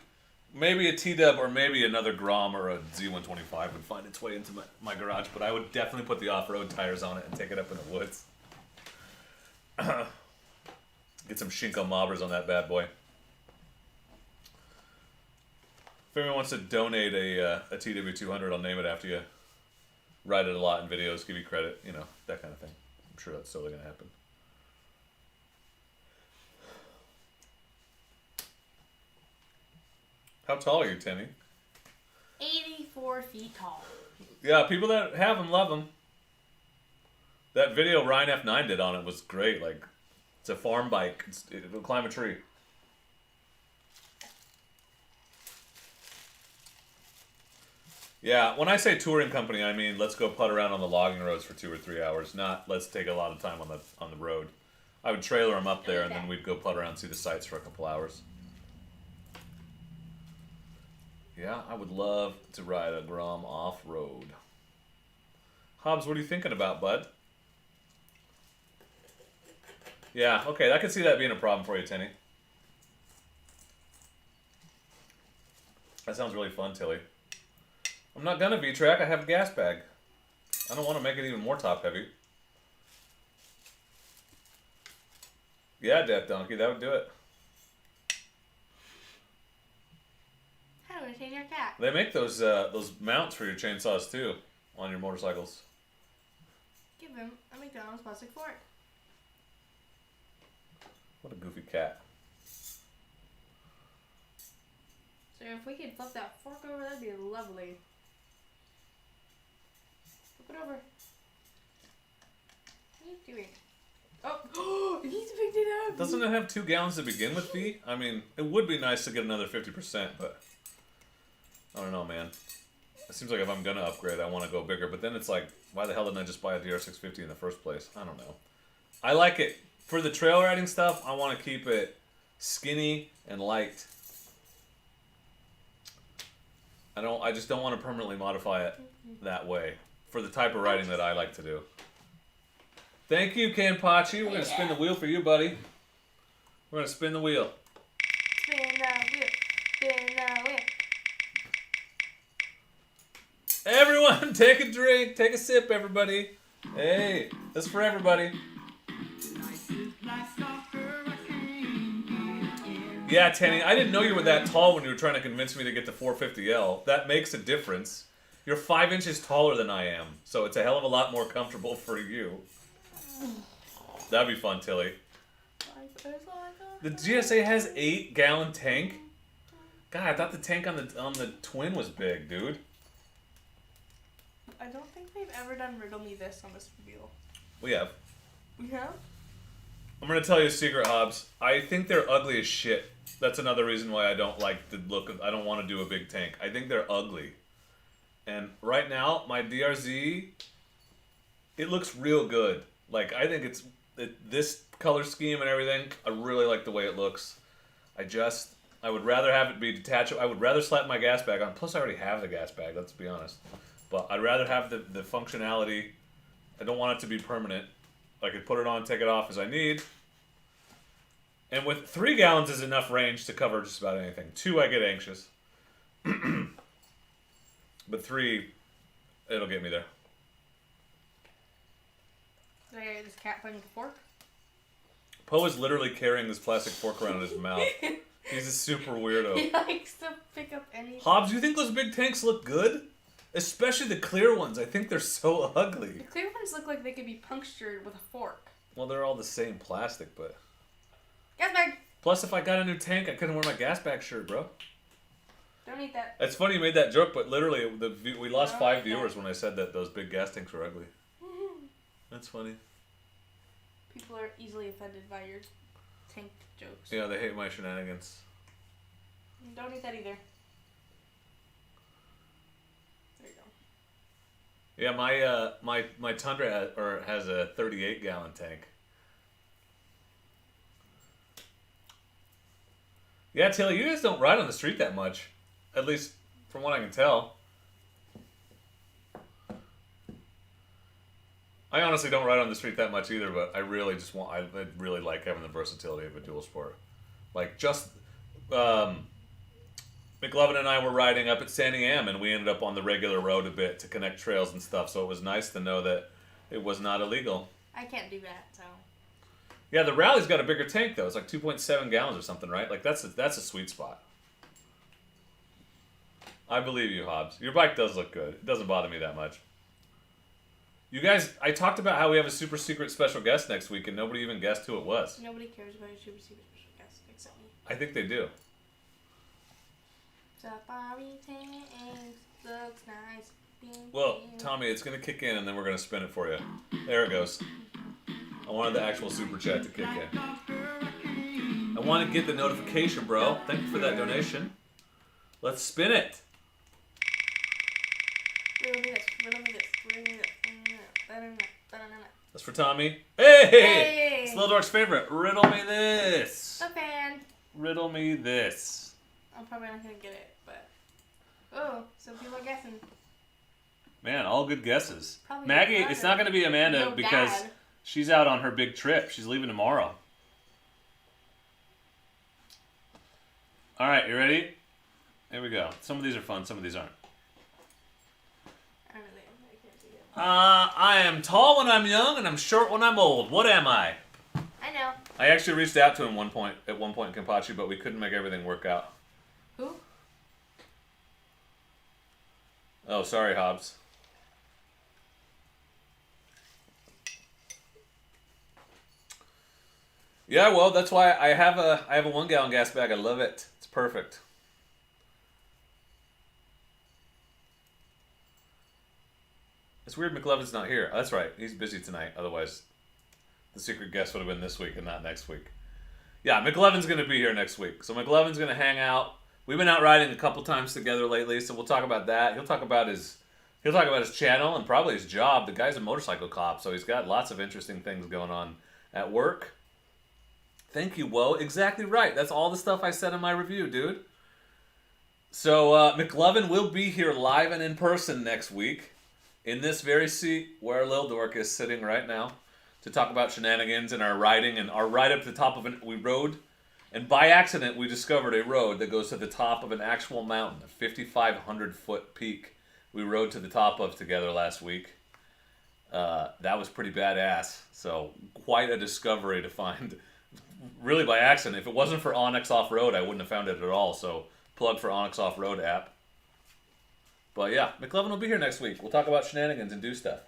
maybe a TW or maybe another Grom or a Z125 would find its way into my garage, but I would definitely put the off-road tires on it and take it up in the woods. Get some Shinko mobbers on that bad boy. If anyone wants to donate a TW200, I'll name it after you. Ride it a lot in videos, give you credit, you know, that kind of thing. I'm sure that's totally going to happen. How tall are you, Timmy? 84 feet tall. Yeah, people that have them love them. That video Ryan F9 did on it was great. Like, it's a farm bike. It'll climb a tree. Yeah, when I say touring company, I mean let's go putt around on the logging roads for 2 or 3 hours. Not let's take a lot of time on the road. I would trailer them up there, and then we'd go putt around and see the sights for a couple hours. Yeah, I would love to ride a Grom off-road. Hobbs, what are you thinking about, bud? Yeah, okay, I can see that being a problem for you, Tenny. That sounds really fun, Tilly. I'm not gonna V-track, I have a gas bag. I don't want to make it even more top-heavy. Yeah, Death Donkey, that would do it. How do I change your cat? They make those mounts for your chainsaws, too, on your motorcycles. Give him a McDonald's plastic fork. What a goofy cat. So if we could flip that fork over, that'd be lovely. Flip it over. What are you doing? Oh, he's picked it up. Doesn't it have 2 gallons to begin with, V? I mean, it would be nice to get another 50%, but I don't know, man. It seems like if I'm gonna upgrade, I want to go bigger, but then it's like, why the hell didn't I just buy a DR650 in the first place? I don't know. I like it. For the trail riding stuff, I want to keep it skinny and light. I just don't want to permanently modify it that way for the type of riding that I like to do. Thank you, Kanpachi. We're going to spin the wheel for you, buddy. We're going to spin the wheel. Spin the wheel. Spin the wheel. Everyone, take a drink. Take a sip, everybody. Hey, this is for everybody. Yeah, Tenny, I didn't know you were that tall when you were trying to convince me to get the 450L. That makes a difference. You're 5 inches taller than I am, so it's a hell of a lot more comfortable for you. That'd be fun, Tilly. The GSA has 8-gallon tank? God, I thought the tank on the twin was big, dude. I don't think they've ever done Riddle Me This on this wheel. We have. We have? I'm gonna tell you a secret, Hobbs. I think they're ugly as shit. That's another reason why I don't like the look of. I don't want to do a big tank. I think they're ugly. And right now, my DRZ, it looks real good. Like I think this color scheme and everything. I really like the way it looks. I would rather have it be detachable. I would rather slap my gas bag on. Plus, I already have the gas bag. Let's be honest. But I'd rather have the functionality. I don't want it to be permanent. I could put it on, take it off as I need. And with 3 gallons is enough range to cover just about anything. 2, I get anxious. But 3, it'll get me there. Did I get this cat playing with a fork? Poe is literally carrying this plastic fork around in his mouth. He's a super weirdo. He likes to pick up anything. Hobbs, you think those big tanks look good? Especially the clear ones. I think they're so ugly. The clear ones look like they could be punctured with a fork. Well, they're all the same plastic, but... Gas bag! Plus, if I got a new tank, I couldn't wear my gas bag shirt, bro. Don't eat that. It's funny you made that joke, but literally, we lost 5 viewers when I said that those big gas tanks were ugly. That's funny. People are easily offended by your tank jokes. Yeah, they hate my shenanigans. Don't eat that either. There you go. Yeah, my Tundra has a 38-gallon tank. Yeah, Tilly, you guys don't ride on the street that much. At least from what I can tell. I honestly don't ride on the street that much either, but I really like having the versatility of a dual sport. Like, just, McLovin and I were riding up at Sandy Am, and we ended up on the regular road a bit to connect trails and stuff, so it was nice to know that it was not illegal. I can't do that, so. Yeah, the Rally's got a bigger tank, though. It's like 2.7 gallons or something, right? Like, that's a sweet spot. I believe you, Hobbs. Your bike does look good. It doesn't bother me that much. You guys, I talked about how we have a super secret special guest next week, and nobody even guessed who it was. Nobody cares about your super secret special guest except me. I think they do. Safari tanks looks nice. Well, Tommy, it's going to kick in, and then we're going to spin it for you. There it goes. I wanted the actual super chat to kick in. I want to get the notification, bro. Thank you for that donation. Let's spin it. That's for Tommy. Hey! It's Lil Dork's favorite. Riddle me this. The fan. Riddle me this. I'm probably not going to get it, but... Oh, so people are guessing. Man, all good guesses. Probably Maggie, it's not going to be Amanda no because dad. she's out on her big trip. She's leaving tomorrow. All right, you ready? Here we go. Some of these are fun, some of these aren't. I don't know. I can't see it. I am tall when I'm young and I'm short when I'm old. What am I? I know. I actually reached out to him at one point in Kampachi, but we couldn't make everything work out. Who? Oh, sorry, Hobbs. Yeah, well, that's why I have a 1 gallon gas bag. I love it. It's perfect. It's weird McLovin's not here. Oh, that's right. He's busy tonight. Otherwise, the secret guest would have been this week and not next week. Yeah, McLovin's going to be here next week. So McLovin's going to hang out. We've been out riding a couple times together lately, so we'll talk about that. He'll talk about his channel and probably his job. The guy's a motorcycle cop, so he's got lots of interesting things going on at work. Thank you, Woe. Exactly right. That's all the stuff I said in my review, dude. So McLovin will be here live and in person next week in this very seat where Lil Dork is sitting right now to talk about shenanigans and our riding and our ride up to the top of we rode. And by accident, we discovered a road that goes to the top of an actual mountain, a 5,500-foot peak we rode to the top of together last week. That was pretty badass. So quite a discovery to find, really by accident. If it wasn't for Onyx Off-Road, I wouldn't have found it at all. So plug for Onyx Off-Road app. But yeah, McLovin will be here next week. We'll talk about shenanigans and do stuff.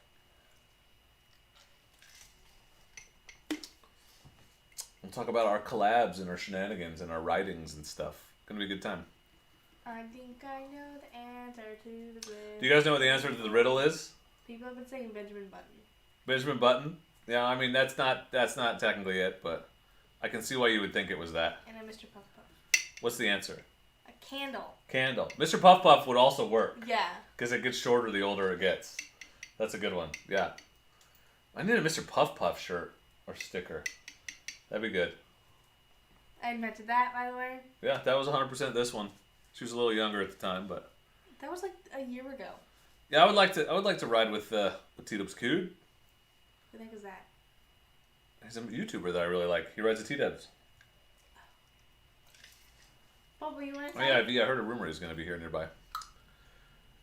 We'll talk about our collabs and our shenanigans and our writings and stuff. Gonna be a good time. I think I know the answer to the riddle. Do you guys know what the answer to the riddle is? People have been saying Benjamin Button. Benjamin Button? Yeah, I mean that's not technically it, but I can see why you would think it was that. And a Mr. Puff Puff. What's the answer? A candle. Candle. Mr. Puff Puff would also work. Yeah. Because it gets shorter the older it gets. That's a good one. Yeah. I need a Mr. Puff Puff shirt or sticker. That'd be good. I invented that, by the way. Yeah, that was 100% this one. She was a little younger at the time, but that was like a year ago. Yeah, I would like to ride with T-Dubs Cube. Who the heck is that? He's a YouTuber that I really like. He rides a T-Dubs. Bubba, you want to? Oh yeah, I heard a rumor he's going to be here nearby.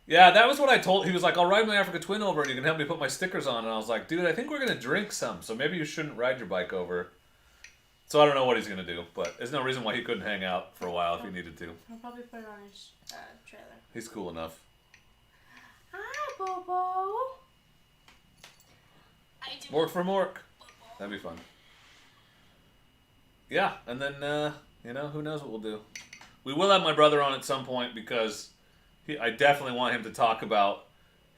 Yeah, that was what I told. He was like, "I'll ride my Africa Twin over, and you can help me put my stickers on." And I was like, "Dude, I think we're going to drink some, so maybe you shouldn't ride your bike over." So I don't know what he's going to do, but there's no reason why he couldn't hang out for a while if he needed to. I'll probably put it on his trailer. He's cool enough. Hi, Bobo. Mork for Mork. That'd be fun. Yeah, and then, who knows what we'll do. We will have my brother on at some point because I definitely want him to talk about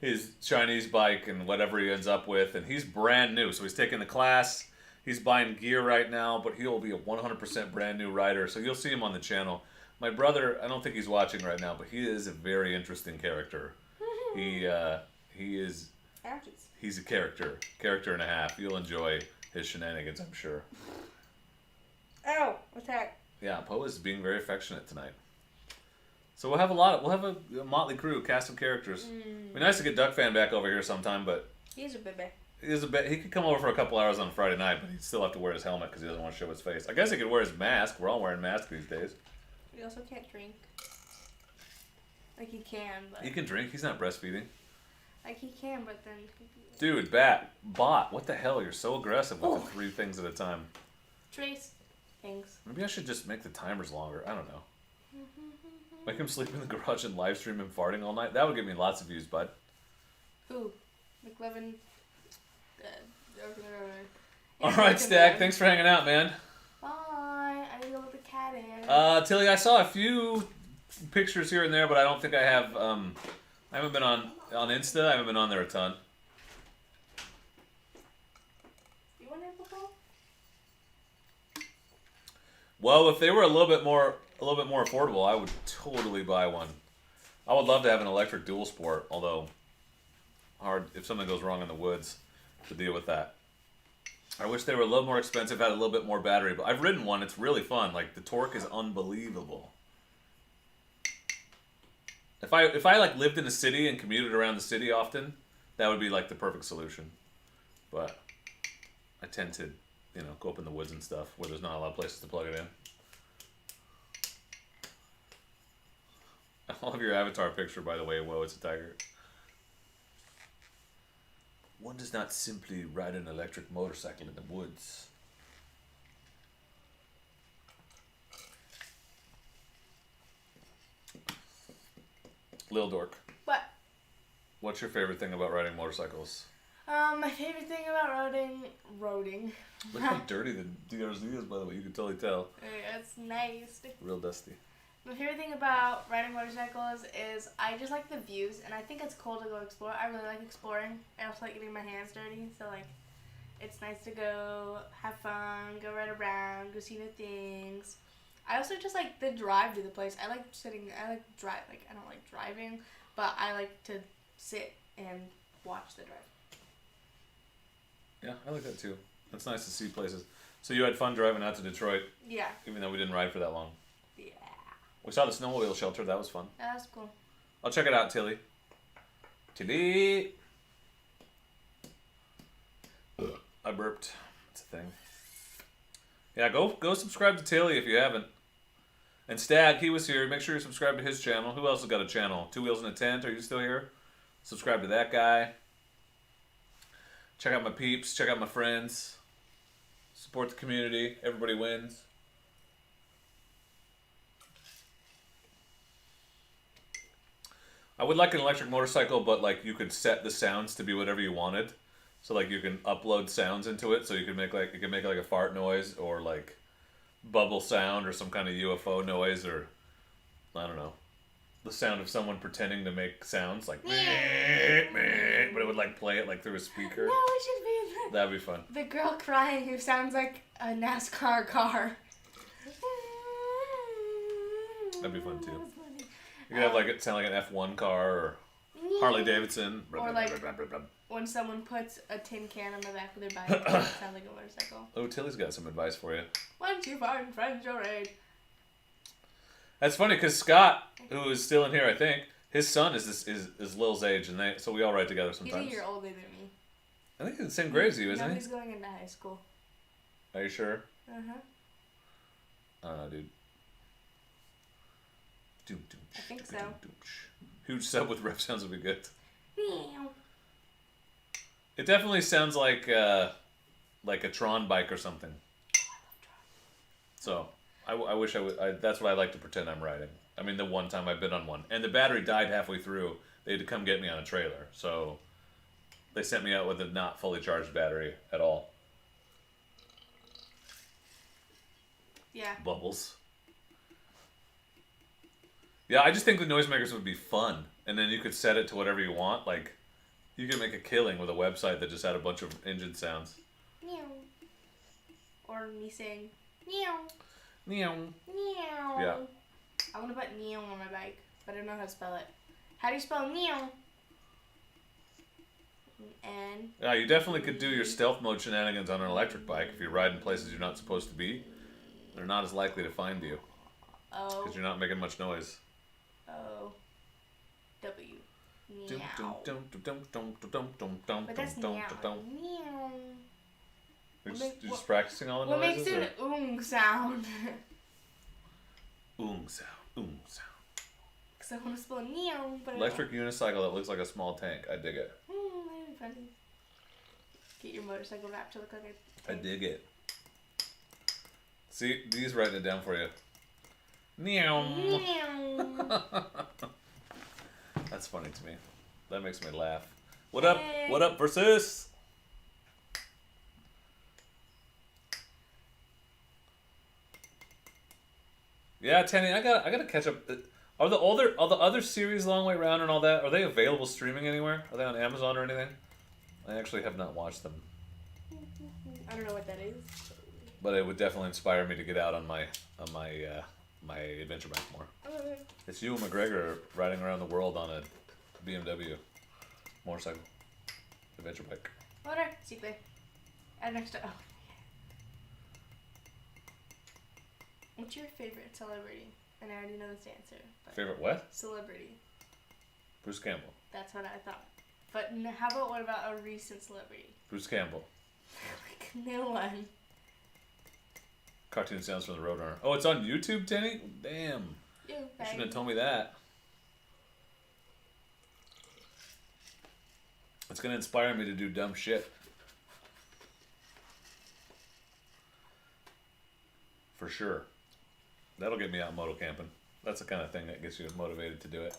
his Chinese bike and whatever he ends up with. And he's brand new, so he's taking the class. He's buying gear right now, but he'll be a 100% brand new rider, so you'll see him on the channel. My brother, I don't think he's watching right now, but he is a very interesting character. He is. Ouches. He's a character and a half. You'll enjoy his shenanigans, I'm sure. Oh, attack. Yeah, Poe is being very affectionate tonight. So we'll have a motley crew, cast of characters. It'd be nice to get Duck Fan back over here sometime, but He's a baby. he could come over for a couple hours on Friday night, but he'd still have to wear his helmet because he doesn't want to show his face. I guess he could wear his mask. We're all wearing masks these days. He also can't drink. Like he can, but He can drink. He's not breastfeeding. like he can, but then. Dude, bot, what the hell? You're so aggressive with the 3 things at a time. Trace things. Maybe I should just make the timers longer. I don't know. Make him sleep in the garage and live stream him farting all night. That would give me lots of views, bud. Who? McLevin. All right, Stack. Thanks for hanging out, man. Bye. I need to go let the cat in. Tilly, I saw a few pictures here and there, but I don't think I have. I haven't been on Insta. I haven't been on there a ton. You want to before? Well, if they were a little bit more affordable, I would totally buy one. I would love to have an electric dual sport, although hard if something goes wrong in the woods to deal with that. I wish they were a little more expensive, had a little bit more battery, but I've ridden one. It's really fun. Like the torque is unbelievable. If I like lived in a city and commuted around the city often, that would be like the perfect solution. But I tend to, go up in the woods and stuff where there's not a lot of places to plug it in. I love your avatar picture, by the way. Whoa, it's a tiger. One does not simply ride an electric motorcycle in the woods. Lil Dork. What? What's your favorite thing about riding motorcycles? My favorite thing about roading. Look how dirty the DRZ is, by the way. You can totally tell. It's nice. Real dusty. My favorite thing about riding motorcycles is I just like the views, and I think it's cool to go explore. I really like exploring. I also like getting my hands dirty, so like, it's nice to go have fun, go ride around, go see new things. I also just like the drive to the place. I like drive. Like I don't like driving, but I like to sit and watch the drive. Yeah, I like that too. It's nice to see places. So you had fun driving out to Detroit? Yeah. Even though we didn't ride for that long? Yeah. We saw the snowmobile shelter. That was fun. That was cool. I'll check it out, Tilly. Tilly! I burped. That's a thing. Yeah, go subscribe to Tilly if you haven't. And Stag, he was here. Make sure you subscribe to his channel. Who else has got a channel? 2 Wheels in a Tent. Are you still here? Subscribe to that guy. Check out my peeps. Check out my friends. Support the community. Everybody wins. I would like an electric motorcycle, but like you could set the sounds to be whatever you wanted. So like you can upload sounds into it, so you can make like a fart noise or like bubble sound or some kind of UFO noise or I don't know, the sound of someone pretending to make sounds like meh, meh, but it would like play it like through a speaker. No, it should be That'd be fun. the girl crying who sounds like a NASCAR car. That'd be fun too. You could have like it sound like an F1 car or Harley Davidson. Or like when someone puts a tin can on the back of their bike, it sounds like a motorcycle. Oh, Tilly's got some advice for you. Once you find friends your age. That's funny because Scott, who is still in here, I think, his son is Lil's age, and so we all ride together sometimes. He's a year older than me. I think he's the same grade as you, isn't he? He's going into high school. Are you sure? Uh-huh. I don't know, dude. I think so. Huge sub with rep sounds would be good. Meow. It definitely sounds like a Tron bike or something. So I wish I would. That's what I like to pretend I'm riding. I mean, the one time I've been on one, and the battery died halfway through. They had to come get me on a trailer, so they sent me out with a not fully charged battery at all. Yeah. Bubbles. Yeah, I just think the noisemakers would be fun, and then you could set it to whatever you want. Like, you could make a killing with a website that just had a bunch of engine sounds. Meow. on me saying meow, Meow. meow. Yeah. I want to put meow on my bike, but I don't know how to spell it. How do you spell meow? N. Yeah, you definitely could do your stealth mode shenanigans on an electric bike if you're riding places you're not supposed to be. They're not as likely to find you. O. Because you're not making much noise. O. W. Dum, Meow. dum, dum, dum, dum, dum, dum, dum, But that's dum, meow. dum, dum. Meow. You're just practicing all the What noises? makes it an sound? Sound. Sound. Because I want to spell meow, but Electric unicycle that looks like a small tank. I dig it. that'd be funny. Get your motorcycle wrapped to look like a I dig it. See, Dee's writing it down for you. Meow. meow. That's funny to me. That makes me laugh. What up? Hey. What up, Versus? Yeah, Tenny, I gotta catch up. Are the other series Long Way Round and all that? Are they available streaming anywhere? Are they on Amazon or anything? I actually have not watched them, I don't know what that is. but it would definitely inspire me to get out on my my adventure bike more. Okay. It's you and McGregor riding around the world on a BMW motorcycle adventure bike. Water. Secret. And next to What's your favorite celebrity? And I already know this answer. But Favorite what? celebrity. Bruce Campbell. That's what I thought. But how about what about a recent celebrity? Bruce Campbell. Like no one. Cartoon sounds from the Roadrunner. Oh, it's on YouTube, Tenny? Damn. You, You shouldn't have told me that. It's gonna inspire me to do dumb shit. For sure. That'll get me out moto camping. That's the kind of thing that gets you motivated to do it.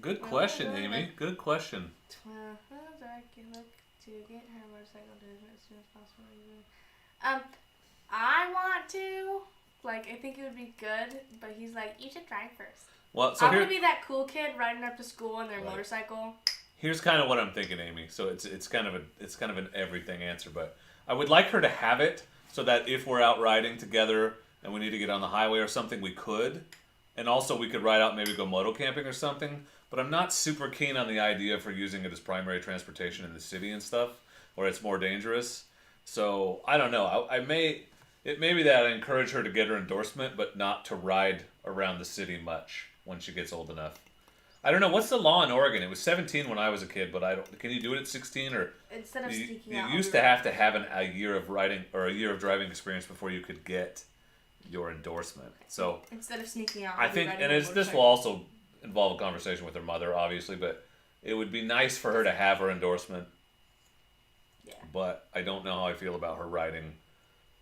Good question, Amy. Good question. Look to get her motorcycle to as soon as possible. I want to. Like, I think it would be good, but he's like, you should try first. Well, so I want to be that cool kid riding up to school on their Right. motorcycle. Here's kind of what I'm thinking, Amy. So it's kind of an everything answer, but I would like her to have it so that if we're out riding together and we need to get on the highway or something, we could. And also we could ride out, maybe go moto camping or something. But I'm not super keen on the idea for using it as primary transportation in the city and stuff, where it's more dangerous. So I don't know. It may be that I encourage her to get her endorsement, but not to ride around the city much when she gets old enough. I don't know. What's the law in Oregon? It was 17 when I was a kid, but I don't. Can you do it at 16 or? Instead of sneaking You out. used to have to have a year of riding or a year of driving experience before you could get your endorsement. So Instead of sneaking out. I think, and this will also involve a conversation with her mother, obviously, but it would be nice for her to have her endorsement. Yeah. But I don't know how I feel about her riding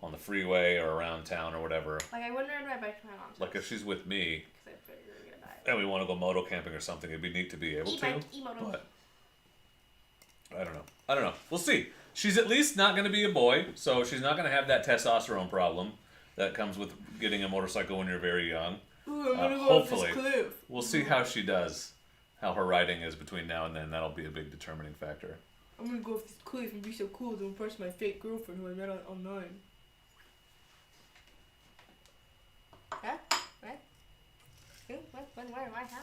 on the freeway or around town or whatever. Like, I wouldn't ride my bike to my mom's Like if she's with me because I figured we were gonna buy it. and we want to go moto camping or something, it'd be neat to be able to. E-bike, e-moto. But I don't know. We'll see. She's at least not going to be a boy, so she's not going to have that testosterone problem that comes with getting a motorcycle when you're very young. Ooh, I'm gonna go Hopefully. off this cliff. We'll see how she does, how her riding is between now and then. That'll be a big determining factor. I'm gonna go off this cliff and be so cool to impress my fake girlfriend who I met online. Huh? What? Who? What? When? Where? Why? How?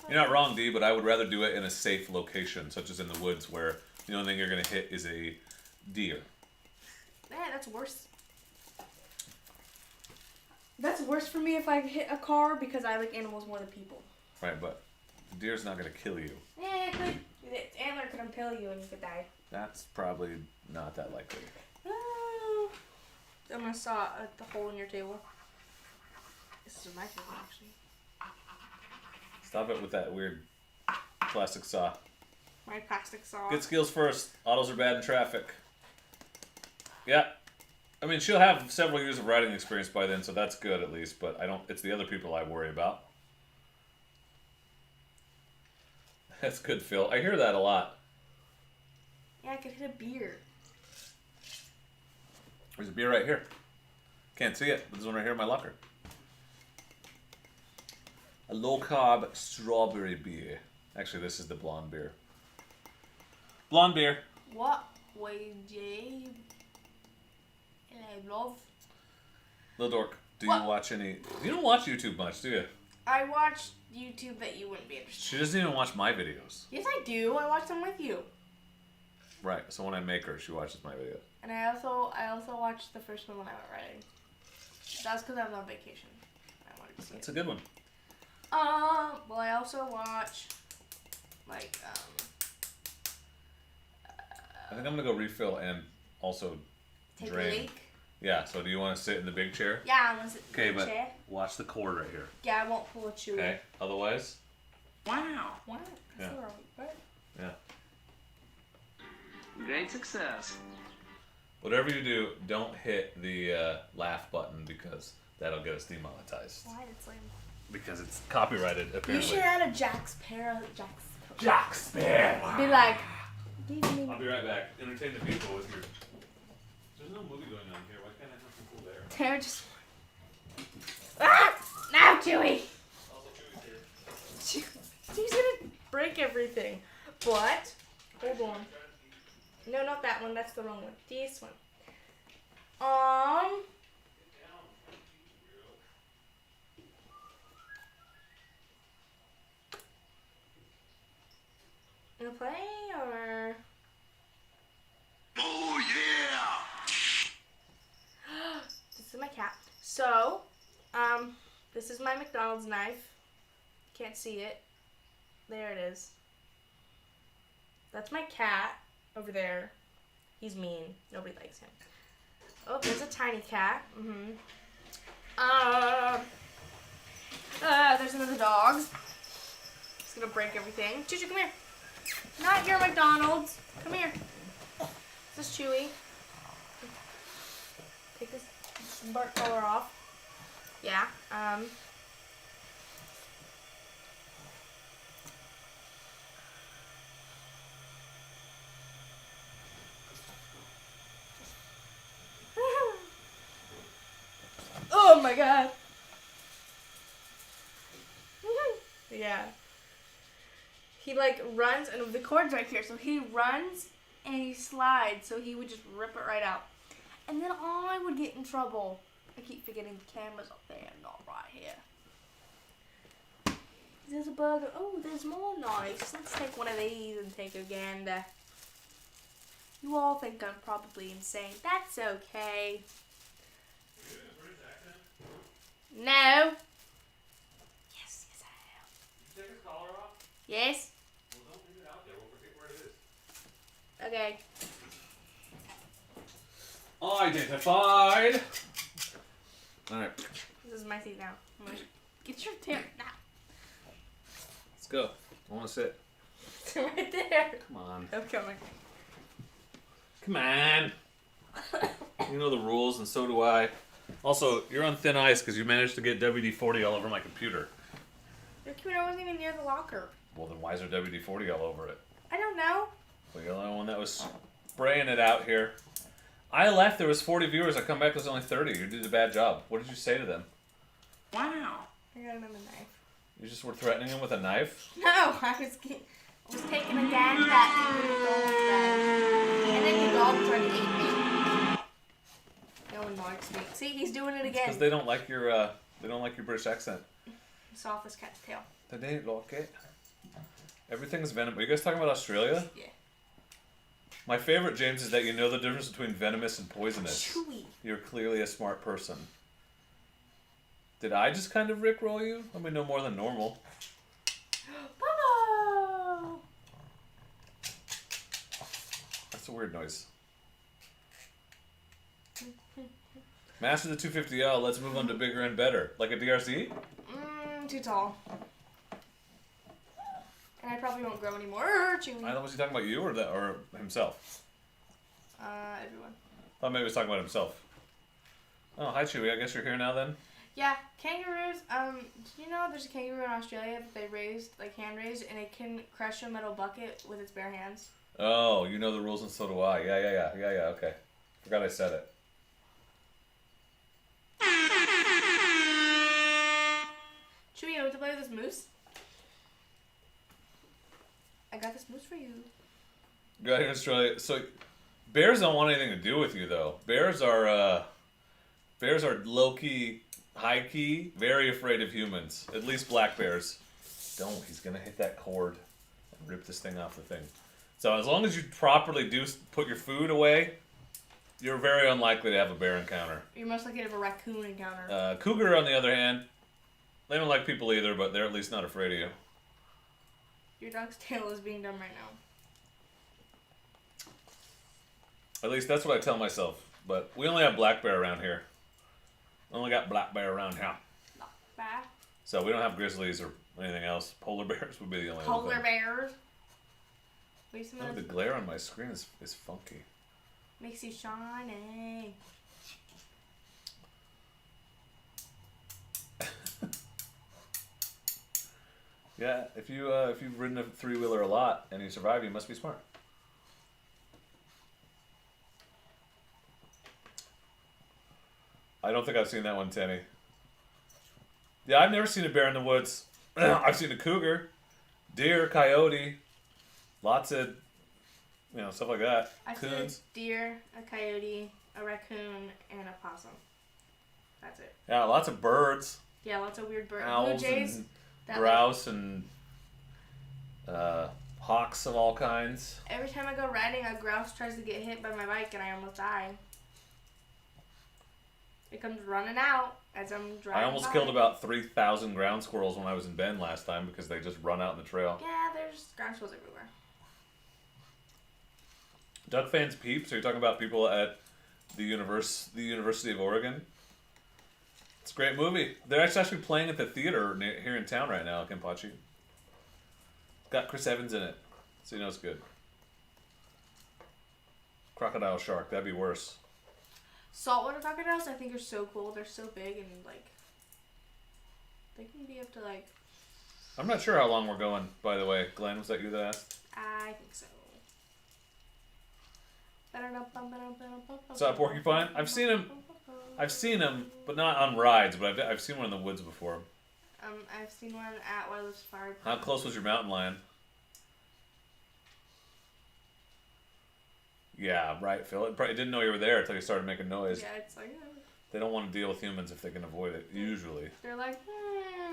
You're not wrong, Dee, but I would rather do it in a safe location, such as in the woods, where the only thing you're going to hit is a deer. Yeah, that's worse. That's worse for me if I hit a car because I like animals more than people. Right, but the deer's not going to kill you. Yeah, it could. Its antler could impale you and you could die. That's probably not that likely. Oh. I'm gonna saw the hole in your table. This is my table, actually. Stop it with that weird plastic saw. My plastic saw. Good skills first. Autos are bad in traffic. Yeah. I mean, she'll have several years of riding experience by then, so that's good at least, but it's the other people I worry about. That's good, Phil. I hear that a lot. Yeah, I could hit a beer. There's a beer right here. Can't see it, but there's one right here in my locker. A low-carb strawberry beer. Actually, this is the blonde beer. Blonde beer. What YJ. And I love. Lil Dork, do you watch any... You don't watch YouTube much, do you? I watch YouTube that you wouldn't be interested in. She doesn't even watch my videos. Yes, I do. I watch them with you. Right, so when I make her, she watches my videos. And I also watched the first one when I went riding. That's because I was on vacation. I wanted to see That's a good one. Well, I also watch, like, I think I'm going to go refill and also take drain. a leak. Yeah, so do you want to sit in the big chair? Yeah, I want to sit in the but chair. watch the cord right here. Yeah, I won't pull a chewy. Okay, otherwise? Wow. What? That's Yeah. What? Yeah. Great success. Whatever you do, don't hit the laugh button because that'll get us demonetized. Why? It's lame. Because it's copyrighted, apparently. You should add a Jack Sparrow. Jack Sparrow! Be like, I'll be right back. Entertain the people with your... There's no movie going on here. Why can't I have some cool there? Tara just. Ah! Now, Chewy! Also, Chewy's here. He's gonna break everything. But, hold on. No, not that one. That's the wrong one. This one. Gonna play or? Oh yeah! This is my cat. So, this is my McDonald's knife. Can't see it. There it is. That's my cat over there. He's mean. Nobody likes him. Oh, there's a tiny cat. There's another dog. It's gonna break everything. Choo Choo, come here. Not your McDonald's. Come here. This is Chewy. Take this bark collar off. Yeah. Oh my god. Yeah. He like runs and the cord's right here, so he runs and he slides, so he would just rip it right out. And then I would get in trouble. I keep forgetting the camera's up there, not right here. There's a burger. Oh, there's more knives. Let's take one of these and take a gander. You all think I'm probably insane. That's okay. No. Yes, I am. Did you take his collar off? Yes. Well, don't leave it out there. We'll forget where it is. Okay. Identified. All right. This is my seat now. Get your tail now. Let's go. I want to sit. It's right there. Come on. I'm coming. Come on. You know the rules, and so do I. Also, you're on thin ice because you managed to get WD-40 all over my computer. Your computer wasn't even near the locker. Well, then why is there WD-40 all over it? I don't know. Well, you're the only one that was spraying it out here. I left. There was 40 viewers. I come back. There's only 30. You did a bad job. What did you say to them? Wow. I got another knife. You just were threatening them with a knife? No, I was taking a gander at the dog. And then the dog tried to eat me. No one likes me. See, he's doing it again. Because they don't like your British accent. Soft as cat's tail. They don't like it. Everything's venom. Are you guys talking about Australia? Yeah. My favorite, James, is that you know the difference between venomous and poisonous. Chewy. You're clearly a smart person. Did I just kind of rickroll you? I mean, no more than normal. Bubba! That's a weird noise. Master the 250L, let's move on to bigger and better. Like a DRZ? Too tall. And I probably won't grow anymore. Chewy. I thought, was he talking about you or himself? Everyone. I thought maybe he was talking about himself. Oh, hi Chewy, I guess you're here now then? Yeah, kangaroos, do you know there's a kangaroo in Australia that they raised, like hand raised, and it can crush a metal bucket with its bare hands? Oh, you know the rules and so do I. Yeah, okay. Forgot I said it. Should we go to play with this moose? I got this moose for you. You're out here in Australia. So, Bears don't want anything to do with you, though. Bears are low-key, high-key, very afraid of humans. At least black bears. Don't. He's going to hit that cord and rip this thing off the thing. So as long as you properly put your food away, you're very unlikely to have a bear encounter. You're most likely to have a raccoon encounter. Cougar, on the other hand, they don't like people either, but they're at least not afraid of you. Your dog's tail is being done right now. At least that's what I tell myself. But we only have black bear around here. Only got black bear around here. Back. So we don't have grizzlies or anything else. Polar bears would be the only other Polar thing. bears. Oh, the glare on my screen is funky. Makes you shiny. Yeah, if you've ridden a three-wheeler a lot and you survive, you must be smart. I don't think I've seen that one, Tammy. Yeah, I've never seen a bear in the woods. I've seen a cougar, deer, coyote, lots of, stuff like that. I've seen a deer, a coyote, a raccoon, and a possum. That's it. Yeah, lots of birds. Yeah, lots of weird birds. Owls Blue jays. and grouse and hawks of all kinds. Every time I go riding, a grouse tries to get hit by my bike and I almost die. It comes running out as I'm driving. I almost killed about 3,000 ground squirrels when I was in Bend last time because they just run out in the trail. Yeah, there's ground squirrels everywhere. Duck fans peeps? Are you talking about people at the University of Oregon? It's a great movie. They're actually playing at the theater here in town right now, Kenpachi. It's got Chris Evans in it, so you know it's good. Crocodile shark, that'd be worse. Saltwater crocodiles, I think, are so cool. They're so big and, they can be up to, I'm not sure how long we're going, by the way. Glenn, was that you that asked? I think so. Saw a porcupine? I've seen him, but not on rides, but I've seen one in the woods before. I've seen one at Wheel of Shenanigans. How close was your mountain lion? Yeah, right, Phil. It probably didn't know you were there until you started making noise. Yeah, it's like... They don't want to deal with humans if they can avoid it, usually. They're like,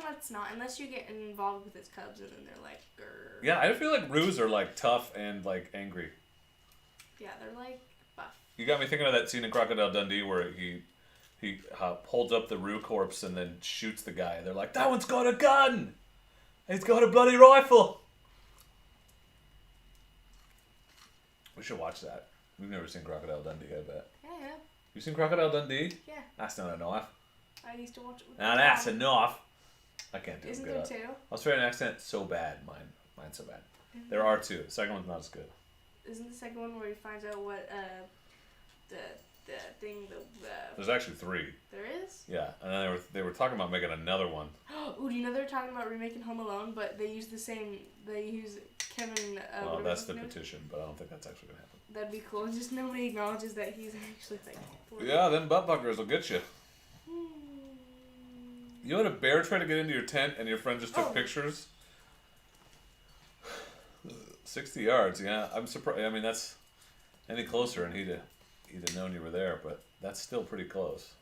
let's not. Unless you get involved with its cubs, and then they're like, grrr. Yeah, I feel like roos are, tough and, angry. Yeah, they're, buff. You got me thinking of that scene in Crocodile Dundee where he holds up the roo corpse and then shoots the guy. They're like, that one's got a gun! He's got a bloody rifle! We should watch that. We've never seen Crocodile Dundee, I bet. Yeah. You seen Crocodile Dundee? Yeah. That's not enough. I used to watch it with Now my that's mom. enough. I can't do it. Isn't there two? Australian accent, so bad. Mine's so bad. There are two. The second one's not as good. Isn't the second one where he finds out what There's actually three. There is? Yeah, and then they were talking about making another one. Ooh, do you know they're talking about remaking Home Alone, but they use Kevin... Well, that's the petition, but I don't think that's actually going to happen. That'd be cool. Just nobody acknowledges that he's actually Yeah, them butt fuckers will get you. You had a bear try to get into your tent and your friend just took pictures? 60 yards, yeah. I'm surprised. I mean, that's any closer and he'd have known you were there, but that's still pretty close.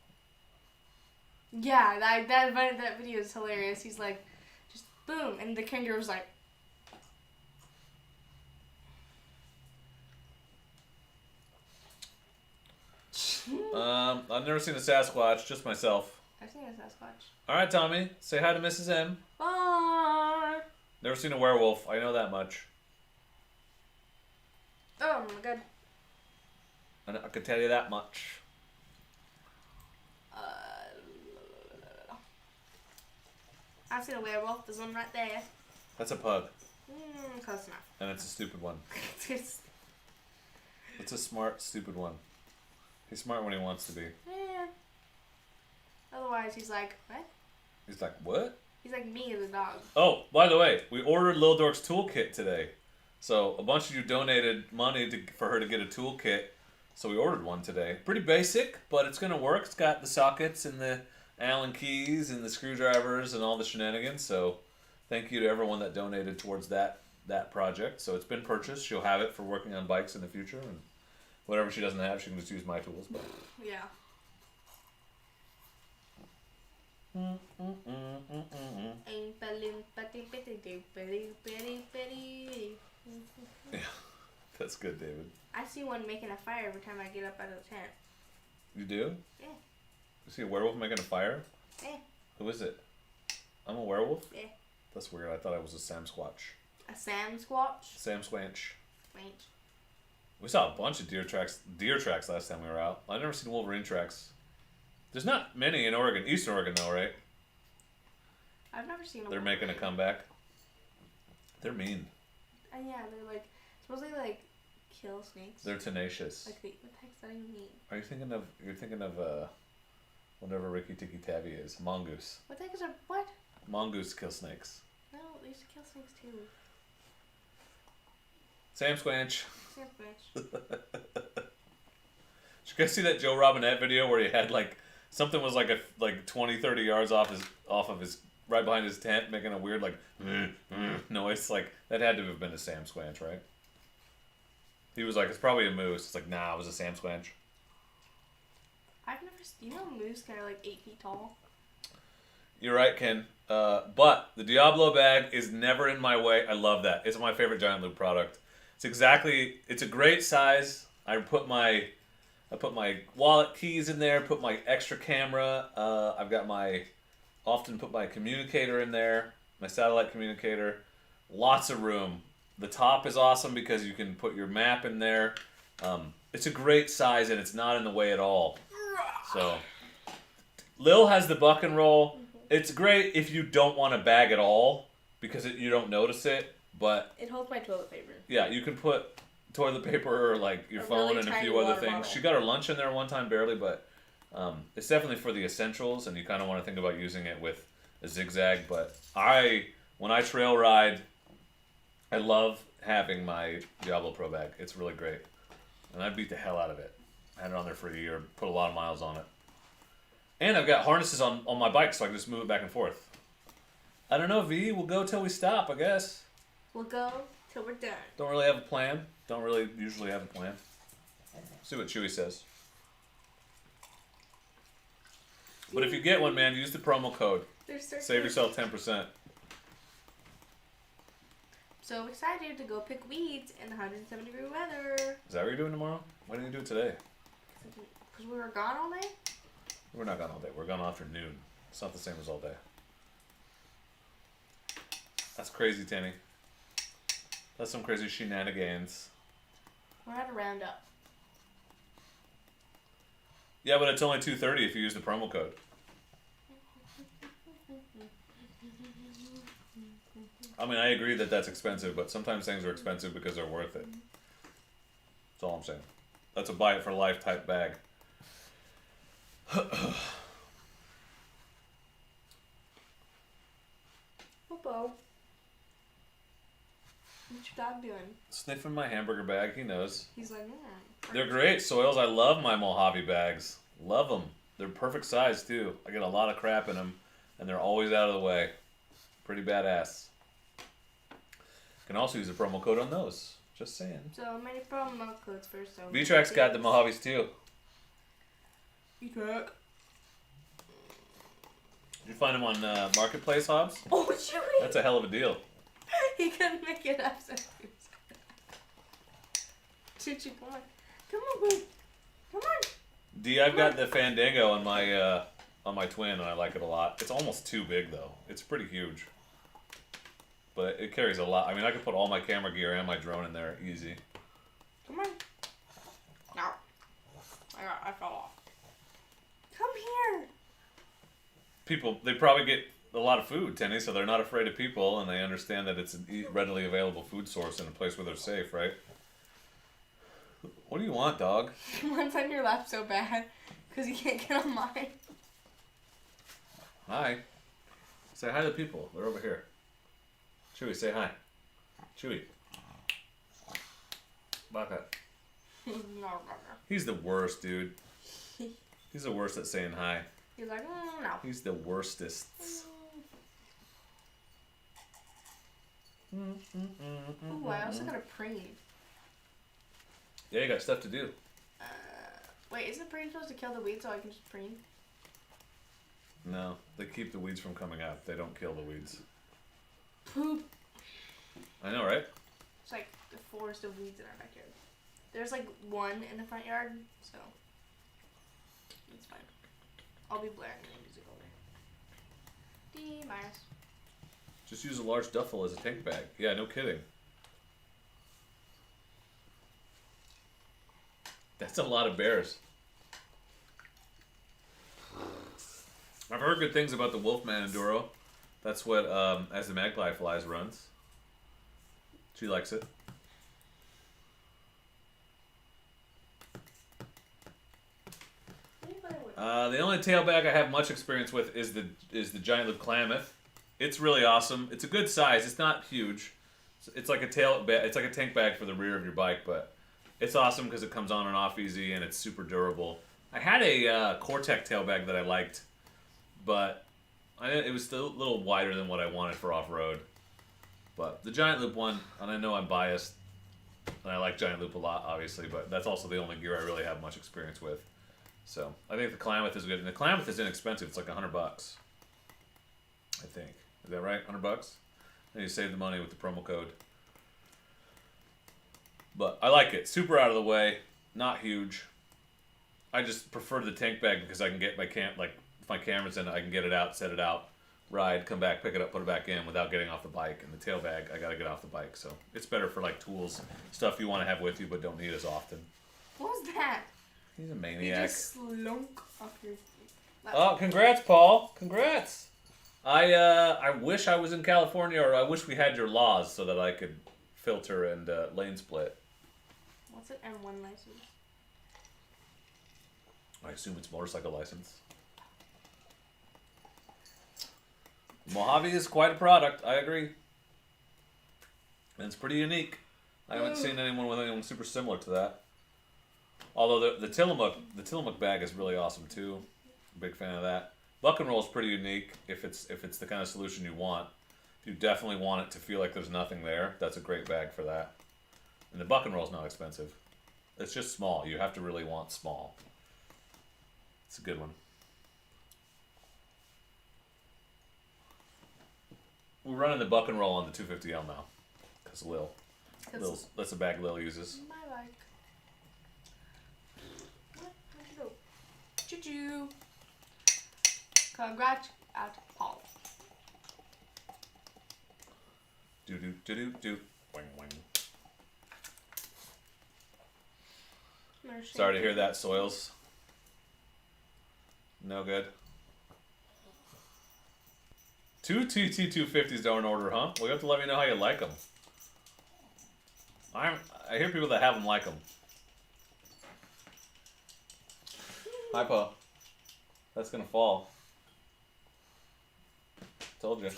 Yeah, that video is hilarious. He's like, just boom, and the kangaroo's like... I've never seen a Sasquatch, just myself. I've seen a Sasquatch. Alright, Tommy, say hi to Mrs. M. Bye! Never seen a werewolf, I know that much. Oh my god. I could tell you that much. I've seen a werewolf. There's one right there. That's a pug. Close enough. And it's a stupid one. It's It's a smart, stupid one. He's smart when he wants to be. yeah. Otherwise, he's like, what? He's like, what? He's like me as a dog. Oh, by the way, we ordered Lil Dork's toolkit today. So a bunch of you donated money for her to get a toolkit. So we ordered one today. Pretty basic, but it's going to work. It's got the sockets and the Allen keys and the screwdrivers and all the shenanigans. So thank you to everyone that donated towards that project. So it's been purchased. She'll have it for working on bikes in the future. And Whatever she doesn't have, she can just use my tools. But Yeah. yeah, that's good, David. I see one making a fire every time I get up out of the tent. You do? Yeah. You see a werewolf making a fire? Yeah. Who is it? I'm a werewolf? Yeah. That's weird. I thought I was a Sam Squatch. A Sam Squatch? Sam Squanch. Wait. We saw a bunch of deer tracks last time we were out. I've never seen Wolverine tracks. There's not many in Oregon. Eastern Oregon, though, right? I've never seen a They're making a comeback. They're mean. Yeah, they're like, supposedly like kill snakes. They're tenacious. Like, what the heck's that even mean? Are you thinking of, whatever Ricky Tikki Tavi is? Mongoose. What the heck is a, what? Mongoose kill snakes. No, they used to kill snakes too. Sam Squanch. Sam Squatch. Did you guys see that Joe Robinette video where he had like, something was like 20, 30 yards off of his right behind his tent, making a weird like noise. Like that had to have been a Sam Squanch, right? He was like, it's probably a moose. It's like, nah, it was a Sam Squanch. I've never seen, you know, moose kind of like 8 feet tall. You're right, Ken. But the Diablo bag is never in my way. I love that. It's my favorite Giant Loop product. It's a great size. I put my wallet keys in there, put my extra camera. Often put my communicator in there, my satellite communicator. Lots of room. The top is awesome because you can put your map in there. It's a great size and it's not in the way at all. So, Lil has the buck and roll. It's great if you don't want a bag at all because you don't notice it. But it holds my toilet paper. Yeah, you can put toilet paper or like your phone really and a tiny few other water things. bottle. She got her lunch in there one time barely, but it's definitely for the essentials, and you kind of want to think about using it with a zigzag. But when I trail ride, I love having my Diablo Pro bag. It's really great, and I beat the hell out of it. I had it on there for a year, put a lot of miles on it, and I've got harnesses on my bike, so I can just move it back and forth. I don't know, V. We'll go till we stop, I guess. We'll go till we're done. Don't really have a plan. Don't really usually have a plan. See what Chewy says. But if you get one, man, use the promo code. Save yourself 10%. So excited to go pick weeds in the 170-degree weather. Is that what you're doing tomorrow? Why didn't you do it today? Because we were gone all day? We're not gone all day. We're gone after noon. It's not the same as all day. That's crazy, Tammy. That's some crazy shenanigans. We're at a roundup. Yeah, but it's only $2.30 if you use the promo code. I mean, I agree that that's expensive, but sometimes things are expensive because they're worth it. That's all I'm saying. That's a buy it for life type bag. Popo. What's your dog doing? Sniffing my hamburger bag, he knows. He's like, They're great, Soils. I love my Mojave bags. Love them. They're perfect size, too. I get a lot of crap in them, and they're always out of the way. Pretty badass. Can also use a promo code on those. Just saying. So many promo codes for so many V-Track's got the things. Mojaves, too. V-Track. Did you find them on Marketplace, Hobbs? Oh, Chewy! That's a hell of a deal. He couldn't make it up, so he was Choo-choo, come on. Come on, boo. Come on. D, I've got the Fandango on my twin, and I like it a lot. It's almost too big, though. It's pretty huge. But it carries a lot. I mean, I could put all my camera gear and my drone in there easy. Come on. No. I fell off. Come here. People, they probably get a lot of food, Tenny, so they're not afraid of people, and they understand that it's a readily available food source in a place where they're safe, right? What do you want, dog? One's on your lap so bad because you can't get on mine. Hi. Say hi to the people. They're over here. Chewy, say hi. Chewy. Baka. No. He's the worst, dude. He's the worst at saying hi. He's like, no. He's the worstest. Ooh, I also got a preen. Yeah, you got stuff to do. Wait, isn't preen supposed to kill the weeds so I can just preen? No, they keep the weeds from coming out. They don't kill the weeds. Poop. I know, right? It's like the forest of weeds in our backyard. There's like one in the front yard, so it's fine. I'll be blaring the music over. D minus. Just use a large duffel as a tank bag. Yeah, no kidding. That's a lot of bears. I've heard good things about the Wolfman Enduro. That's what As the Magpie Flies runs. She likes it. The only tail bag I have much experience with is the Giant Loop Klamath. It's really awesome. It's a good size. It's not huge. It's like a it's like a tank bag for the rear of your bike, but it's awesome because it comes on and off easy and it's super durable. I had a Cortec tail bag that I liked, but it was still a little wider than what I wanted for off-road. But the Giant Loop one, and I know I'm biased, and I like Giant Loop a lot, obviously, but that's also the only gear I really have much experience with. So I think the Klamath is good, and the Klamath is inexpensive. It's like $100, I think. Is that right? $100? And you save the money with the promo code. But I like it. Super out of the way, not huge. I just prefer the tank bag because I can get my if my camera's in it, I can get it out, set it out, ride, come back, pick it up, put it back in without getting off the bike. And the tail bag, I gotta get off the bike. So it's better for like tools, stuff you want to have with you but don't need as often. What was that? He's a You maniac. just slunk off your. Oh, congrats, Paul! Congrats. I wish I was in California, or I wish we had your laws so that I could filter and lane split. What's an M1 license? I assume it's motorcycle license. Mojave is quite a product. I agree. And it's pretty unique. I haven't seen anyone with anything super similar to that. Although the Tillamook bag is really awesome too. Big fan of that. Buck and roll is pretty unique if it's the kind of solution you want. If you definitely want it to feel like there's nothing there, that's a great bag for that. And the buck and roll is not expensive. It's just small. You have to really want small. It's a good one. We're running the buck and roll on the 250L now. Because that's a bag Lil uses. My bike. What? How'd you go? Choo-choo. Congrats at Paul. Do. Wing wing. Mercy. Sorry to hear that, Soils. No good. 2 TT250s don't order, huh? Well, you have to let me know how you like them. I hear people that have them like them. Hi, Paul. That's gonna fall. Told you.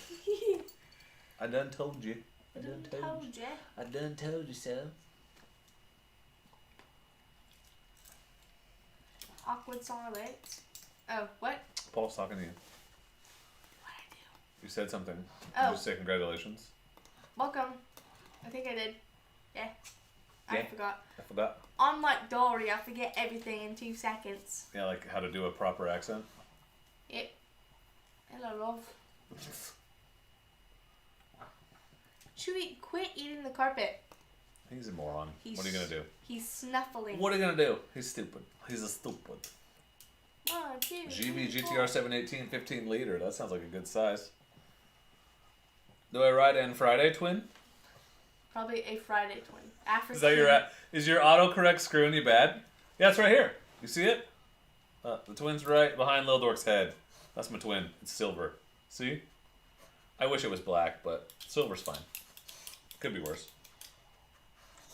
I done told you. I done told you so. Awkward silence. Oh, what? Paul's talking to you. What'd I do? You said something. Oh. Did you just say congratulations? Welcome. I think I did. Yeah. I forgot. I forgot. Unlike Dory, I forget everything in 2 seconds. Yeah, like how to do a proper accent. Yep. Hello, love. Chewie, quit eating the carpet. He's a moron. What are you gonna do? He's snuffling. What are you gonna do? He's stupid. He's a stupid. 1, 2, GB 3, GTR 718 15 liter. That sounds like a good size. Do I ride in Friday, twin? Probably a Friday twin. African. Is that your is your autocorrect screwing you bad? Yeah, it's right here. You see it? The twin's right behind Lil Dork's head. That's my twin. It's silver. See? I wish it was black, but silver's fine. Could be worse.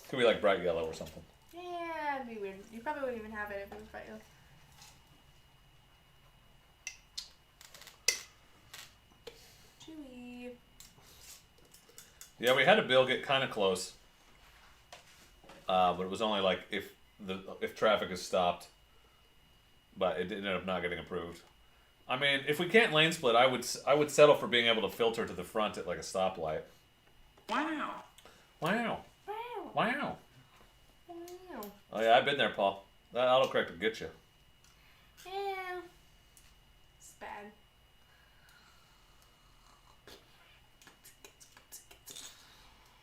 Could be like bright yellow or something. Yeah, it'd be weird. You probably wouldn't even have it if it was bright yellow. Chewy. Yeah, we had a bill get kind of close, but it was only like if traffic is stopped, but it ended up not getting approved. I mean, if we can't lane split, I would settle for being able to filter to the front at like a stoplight. Wow. Wow. Wow. Wow. Wow. Oh yeah, I've been there, Paul. That autocorrect will get you. Yeah. It's bad.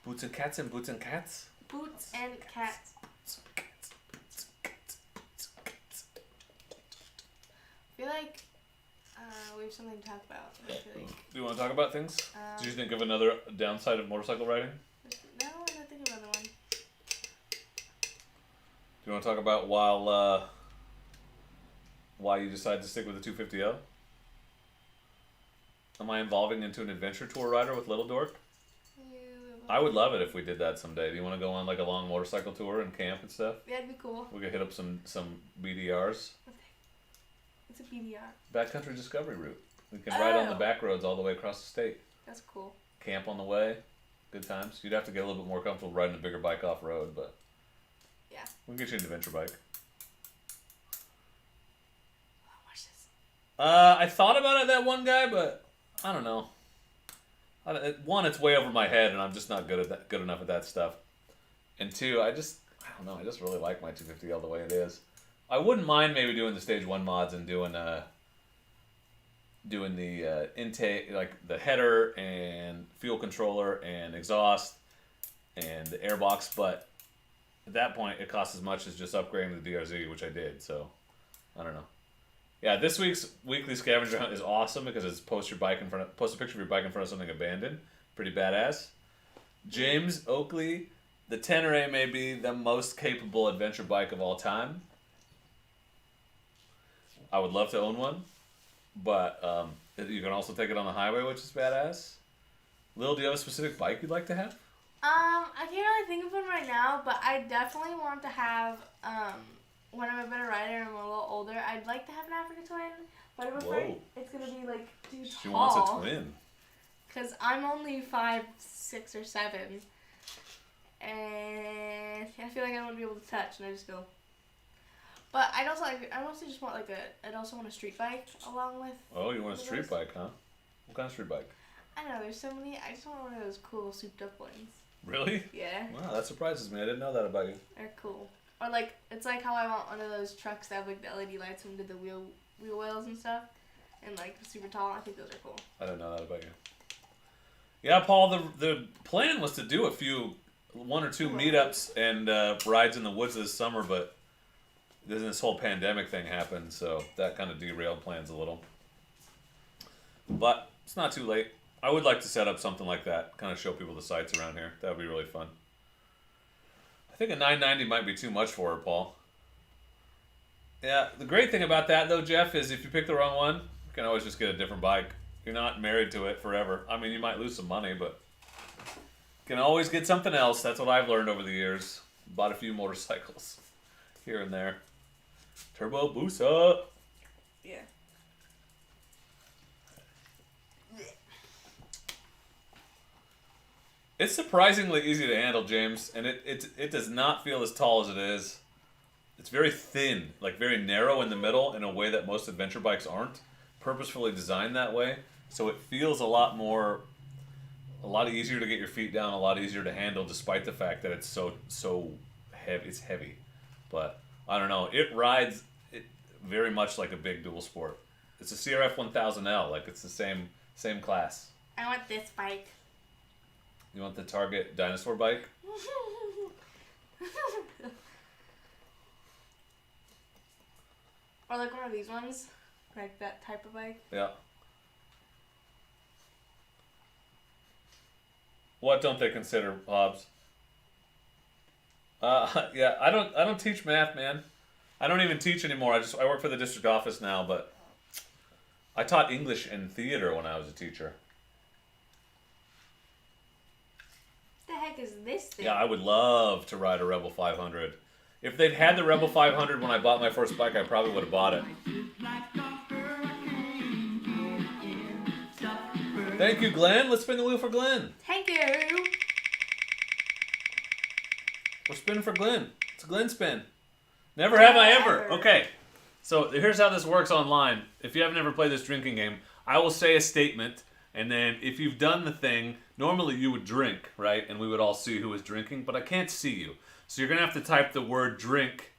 Boots and cats and boots and cats. Boots and cats. I feel like we have something to talk about. I feel like, Do you want to talk about things? Did you think of another downside of motorcycle riding? no, I don't think of another one. Do you want to talk about why you decided to stick with the 250L? Am I evolving into an adventure tour rider with Little Dork? I would love it if we did that someday. Do you want to go on like a long motorcycle tour and camp and stuff? Yeah, it'd be cool. We could hit up some BDRs. It's a BDR. Backcountry Discovery Route. We can ride on the back roads all the way across the state. That's cool. Camp on the way. Good times. You'd have to get a little bit more comfortable riding a bigger bike off road, but yeah, we can get you an adventure bike. Watch this. I thought about it, that one guy, but I don't know. One, it's way over my head, and I'm just not good enough at that stuff. And two, I don't know. I just really like my 250L the way it is. I wouldn't mind maybe doing the stage 1 mods and doing the intake, like the header and fuel controller and exhaust and the airbox, but at that point it costs as much as just upgrading the DRZ, which I did. So I don't know. Yeah, this week's weekly scavenger hunt is awesome because it's post a picture of your bike in front of something abandoned. Pretty badass. James Oakley, the Tenere may be the most capable adventure bike of all time. I would love to own one, but you can also take it on the highway, which is badass. Lil, do you have a specific bike you'd like to have? I can't really think of one right now, but I definitely want to have, when I'm a better rider and I'm a little older, I'd like to have an African twin, but I'm afraid it's going to be, like, too tall. She wants a twin. Because I'm only 5, 6, or 7, and I feel like I won't be able to touch, and I just go. But I also just want I'd also want a street bike along with. Oh, you want a street bike, huh? What kind of street bike? I don't know, there's so many. I just want one of those cool souped up ones. Really? Yeah. Wow, that surprises me. I didn't know that about you. They're cool. Or it's like how I want one of those trucks that have like the LED lights and did the wheel wells and stuff, and like super tall. I think those are cool. I didn't know that about you. Yeah, Paul. The plan was to do one or two meetups and rides in the woods this summer, but then this whole pandemic thing happened, so that kind of derailed plans a little. But it's not too late. I would like to set up something like that, kind of show people the sights around here. That would be really fun. I think a 990 might be too much for her, Paul. Yeah, the great thing about that, though, Jeff, is if you pick the wrong one, you can always just get a different bike. You're not married to it forever. I mean, you might lose some money, but you can always get something else. That's what I've learned over the years. Bought a few motorcycles here and there. Turbo Boosa. Yeah. It's surprisingly easy to handle, James, and it does not feel as tall as it is. It's very thin, like very narrow in the middle in a way that most adventure bikes aren't. Purposefully designed that way, so it feels a lot easier to get your feet down, a lot easier to handle, despite the fact that it's so heavy. It's heavy, but I don't know. It rides very much like a big dual sport. It's a CRF 1000L, like it's the same class. I want this bike. You want the Target dinosaur bike? Or like one of these ones, like that type of bike. Yeah. What don't they consider, Hobbs? Yeah, I don't teach math, man. I don't even teach anymore. I work for the district office now, but I taught English and theater when I was a teacher. What the heck is this thing? Yeah, I would love to ride a Rebel 500. If they'd had the Rebel 500 when I bought my first bike, I probably would have bought it. Thank you, Glenn. Let's spin the wheel for Glenn. Thank you. We're spinning for Glenn. It's a Glenn spin. Never have I ever. Okay, so here's how this works online. If you haven't ever played this drinking game, I will say a statement, and then if you've done the thing, normally you would drink, right? And we would all see who was drinking, but I can't see you. So you're going to have to type the word drink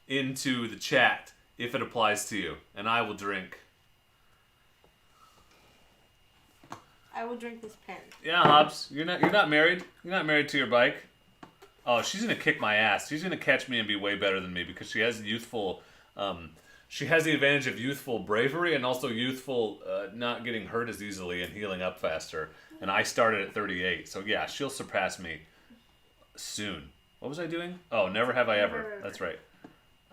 into the chat if it applies to you, and I will drink. I will drink this pen. Yeah, Hobbs, you're not married. You're not married to your bike. Oh, she's gonna kick my ass. She's gonna catch me and be way better than me because she has youthful. She has the advantage of youthful bravery and also youthful not getting hurt as easily and healing up faster. And I started at 38, so yeah, she'll surpass me soon. What was I doing? Oh, never have I ever. That's right.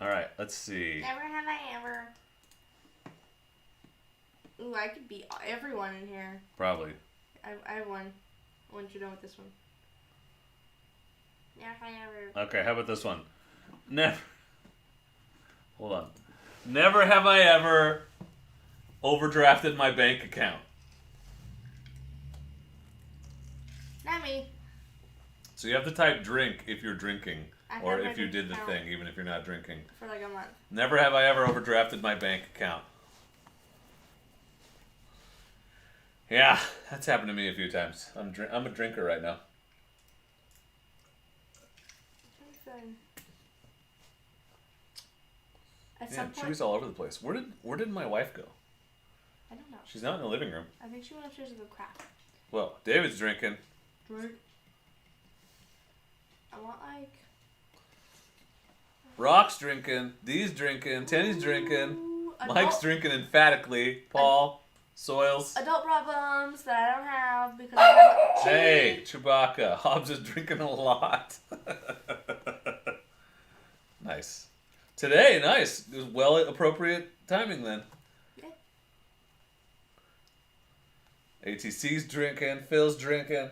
All right, let's see. Never have I ever. Ooh, I could beat everyone in here. Probably. I have one. Once you're done with this one. Never have I ever. Okay, how about this one? Never. Hold on. Never have I ever overdrafted my bank account. Not me. So you have to type drink if you're drinking, I or have my if you bank did the account. thing, even if you're not drinking. For like a month. Never have I ever overdrafted my bank account. Yeah, that's happened to me a few times. I'm a drinker right now. At Yeah, some point, Chewy's all over the place. Where did my wife go? I don't know. She's not in the living room. I think she went upstairs to go craft. Well, David's drinking. Drink. I want like. Rock's drinking. Dee's drinking. Tenny's drinking. Ooh, Mike's drinking emphatically. Paul. Soils. Adult problems that I don't have because I have Hey, Chewbacca. Hobbs is drinking a lot. Nice. Today, nice. It was well appropriate timing then. Yeah. ATC's drinking. Phil's drinking.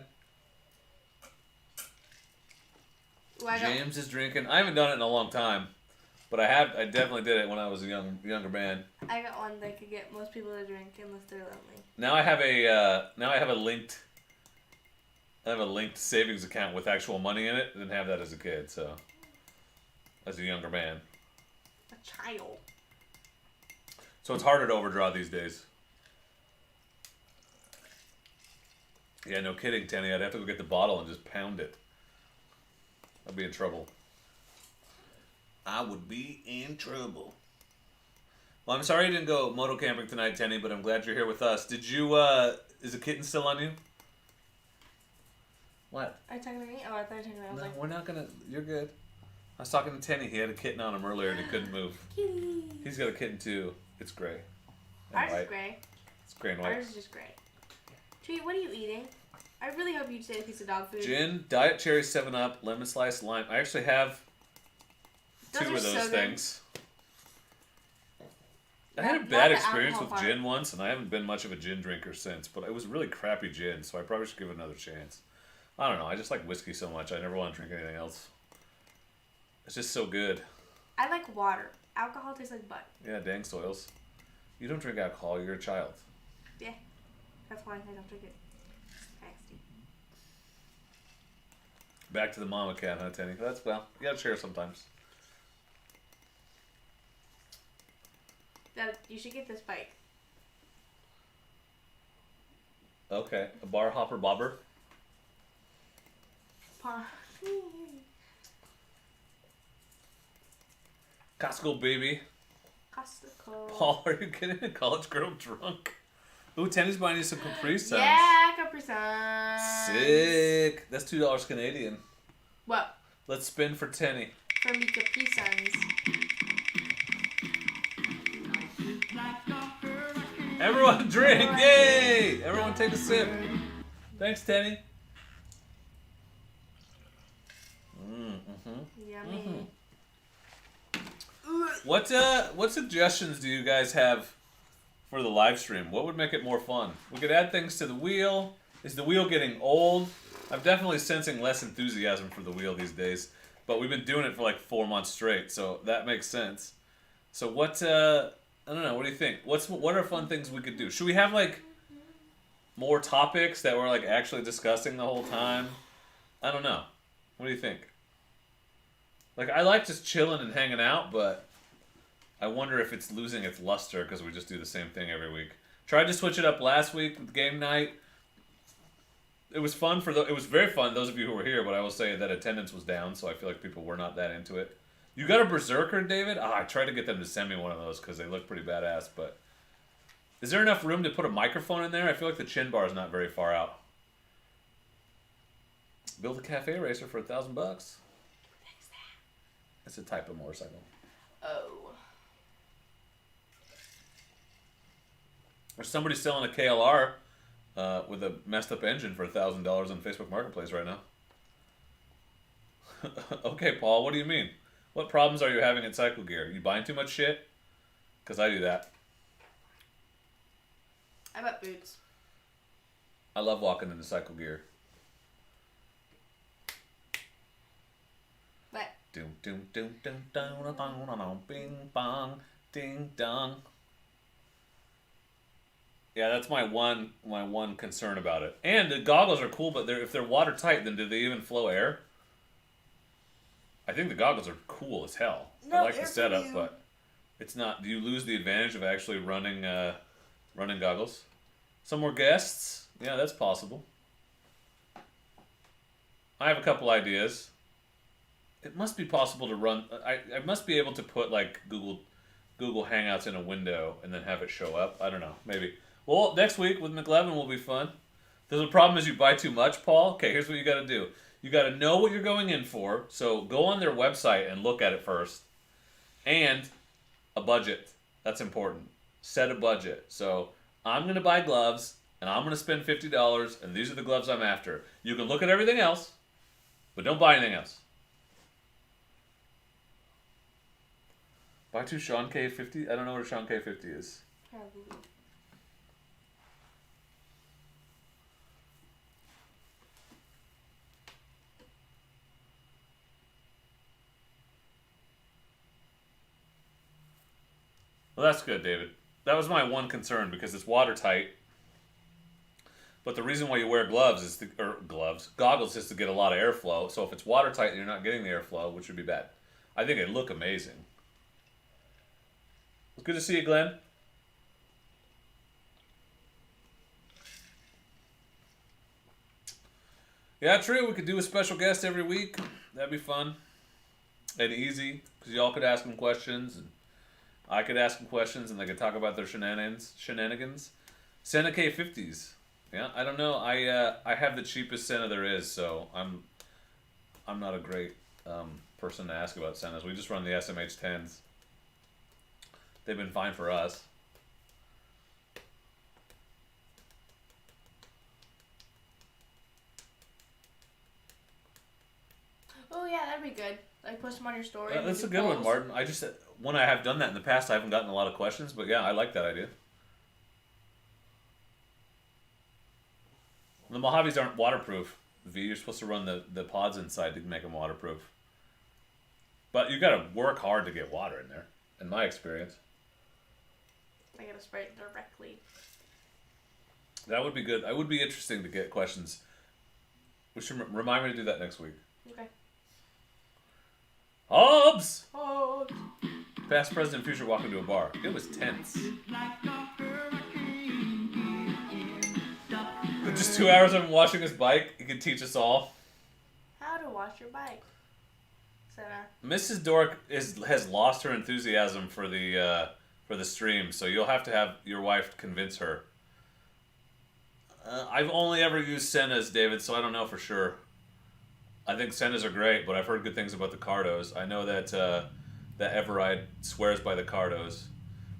Ooh, I got- James is drinking. I haven't done it in a long time, but I definitely did it when I was a younger man. I got one that could get most people to drink unless they're lonely. Now I have a linked savings account with actual money in it. Didn't have that as a kid, so as a younger man. A child. So it's harder to overdraw these days. Yeah, no kidding, Tenny. I'd have to go get the bottle and just pound it. I'd be in trouble. I would be in trouble. Well, I'm sorry you didn't go moto camping tonight, Tenny, but I'm glad you're here with us. Did you, is the kitten still on you? What? Are you talking to me? Oh, I thought you were talking to me. I was No, like, we're not gonna, you're good. I was talking to Tenny. He had a kitten on him earlier and he couldn't move. kitty. He's got a kitten too. It's gray. And Ours white. is gray. It's gray and white. Ours is just gray. Treat, what are you eating? I really hope you just ate a piece of dog food. Gin, Diet Cherry 7-Up, lemon slice, lime. I actually have Those two are of those so good. things. I had a Not bad the experience with alcohol part. gin once, and I haven't been much of a gin drinker since, but it was really crappy gin, so I probably should give it another chance. I don't know, I just like whiskey so much, I never want to drink anything else. It's just so good. I like water. Alcohol tastes like butt. Yeah, dang Soils. You don't drink alcohol, you're a child. Yeah. That's why I don't drink it. Nasty. Back to the mama cat, huh, Tenny? That's, well, you gotta share sometimes. You should get this bike. Okay, a bar hopper bobber. Costco baby. Costco. Paul, are you getting a college girl drunk? Ooh, Tenny's buying you some Capri Suns. Yeah, Capri Suns. Sick. That's $2 Canadian. What? Let's spin for Tenny. For me, Capri Suns. Everyone drink! Yay! Everyone take a sip. Thanks, Tenny. Yummy. What suggestions do you guys have for the live stream? What would make it more fun? We could add things to the wheel. Is the wheel getting old? I'm definitely sensing less enthusiasm for the wheel these days, but we've been doing it for like 4 months straight, so that makes sense. So what? I don't know. What do you think? What are fun things we could do? Should we have like more topics that we're like actually discussing the whole time? I don't know. What do you think? Like, I like just chilling and hanging out, but I wonder if it's losing its luster because we just do the same thing every week. Tried to switch it up last week with game night. It was fun it was very fun, those of you who were here, but I will say that attendance was down, so I feel like people were not that into it. You got a Berserker, David? I tried to get them to send me one of those because they look pretty badass, but... Is there enough room to put a microphone in there? I feel like the chin bar is not very far out. Build a cafe racer for $1,000 bucks. What's that? It's a type of motorcycle. Oh. There's somebody selling a KLR with a messed up engine for $1,000 on Facebook Marketplace right now. Okay, Paul, what do you mean? What problems are you having at Cycle Gear? You buying too much shit? Because I do that. I bought boots. I love walking into Cycle Gear. What? Doom doom doom doom doom doom doom bing bong ding dong. Yeah, that's my one concern about it. And the goggles are cool, but if they're watertight, then do they even flow air? I think the goggles are cool as hell. No, I like the air for setup, you. but it's not. Do you lose the advantage of actually running goggles? Some more guests? Yeah, that's possible. I have a couple ideas. It must be possible to run. I must be able to put like Google Hangouts in a window and then have it show up. I don't know. Maybe. Well, next week with McLevin will be fun. The problem is you buy too much, Paul. Okay, here's what you got to do. You got to know what you're going in for. So go on their website and look at it first. And a budget. That's important. Set a budget. So I'm going to buy gloves and I'm going to spend $50 and these are the gloves I'm after. You can look at everything else, but don't buy anything else. Buy two Sean K50? I don't know what a Sean K50 is. Probably. Well, that's good, David. That was my one concern because it's watertight. But the reason why you wear goggles is to get a lot of airflow. So if it's watertight and you're not getting the airflow, which would be bad. I think it'd look amazing. It's good to see you, Glenn. Yeah, true. We could do a special guest every week. That'd be fun and easy because y'all could ask them questions and I could ask them questions and they could talk about their shenanigans. Senna K50s. Yeah, I don't know. I have the cheapest Senna there is, so I'm not a great person to ask about Sennas. We just run the SMH10s. They've been fine for us. Oh yeah, that'd be good. Like post them on your story. That's a good one, Martin. I just when I have done that in the past, I haven't gotten a lot of questions, but yeah, I like that idea. The Mojaves aren't waterproof. V, you're supposed to run the pods inside to make them waterproof. But you got to work hard to get water in there, in my experience. I gotta spray it directly. That would be good. I would be interesting to get questions. We should remind me to do that next week. Okay. Hobbs! Oh. Past, present, future walk into a bar. It was tense. Just 2 hours of him washing his bike. He could teach us all. How to wash your bike. Senna. Mrs. Dork has lost her enthusiasm for the stream, so you'll have to have your wife convince her. I've only ever used Sennas, David, so I don't know for sure. I think Sennas are great, but I've heard good things about the Cardos. I know that that Everride swears by the Cardos.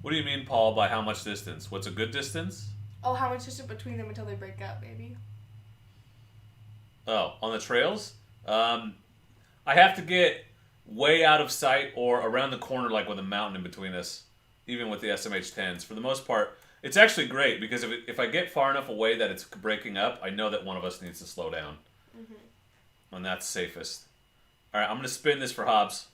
What do you mean, Paul, by how much distance? What's a good distance? Oh, how much is it between them until they break up, maybe? Oh, on the trails? I have to get way out of sight or around the corner, like with a mountain in between us, even with the SMH10s. For the most part, it's actually great because if I get far enough away that it's breaking up, I know that one of us needs to slow down. Mm-hmm. And that's safest. All right, I'm going to spin this for Hobbs.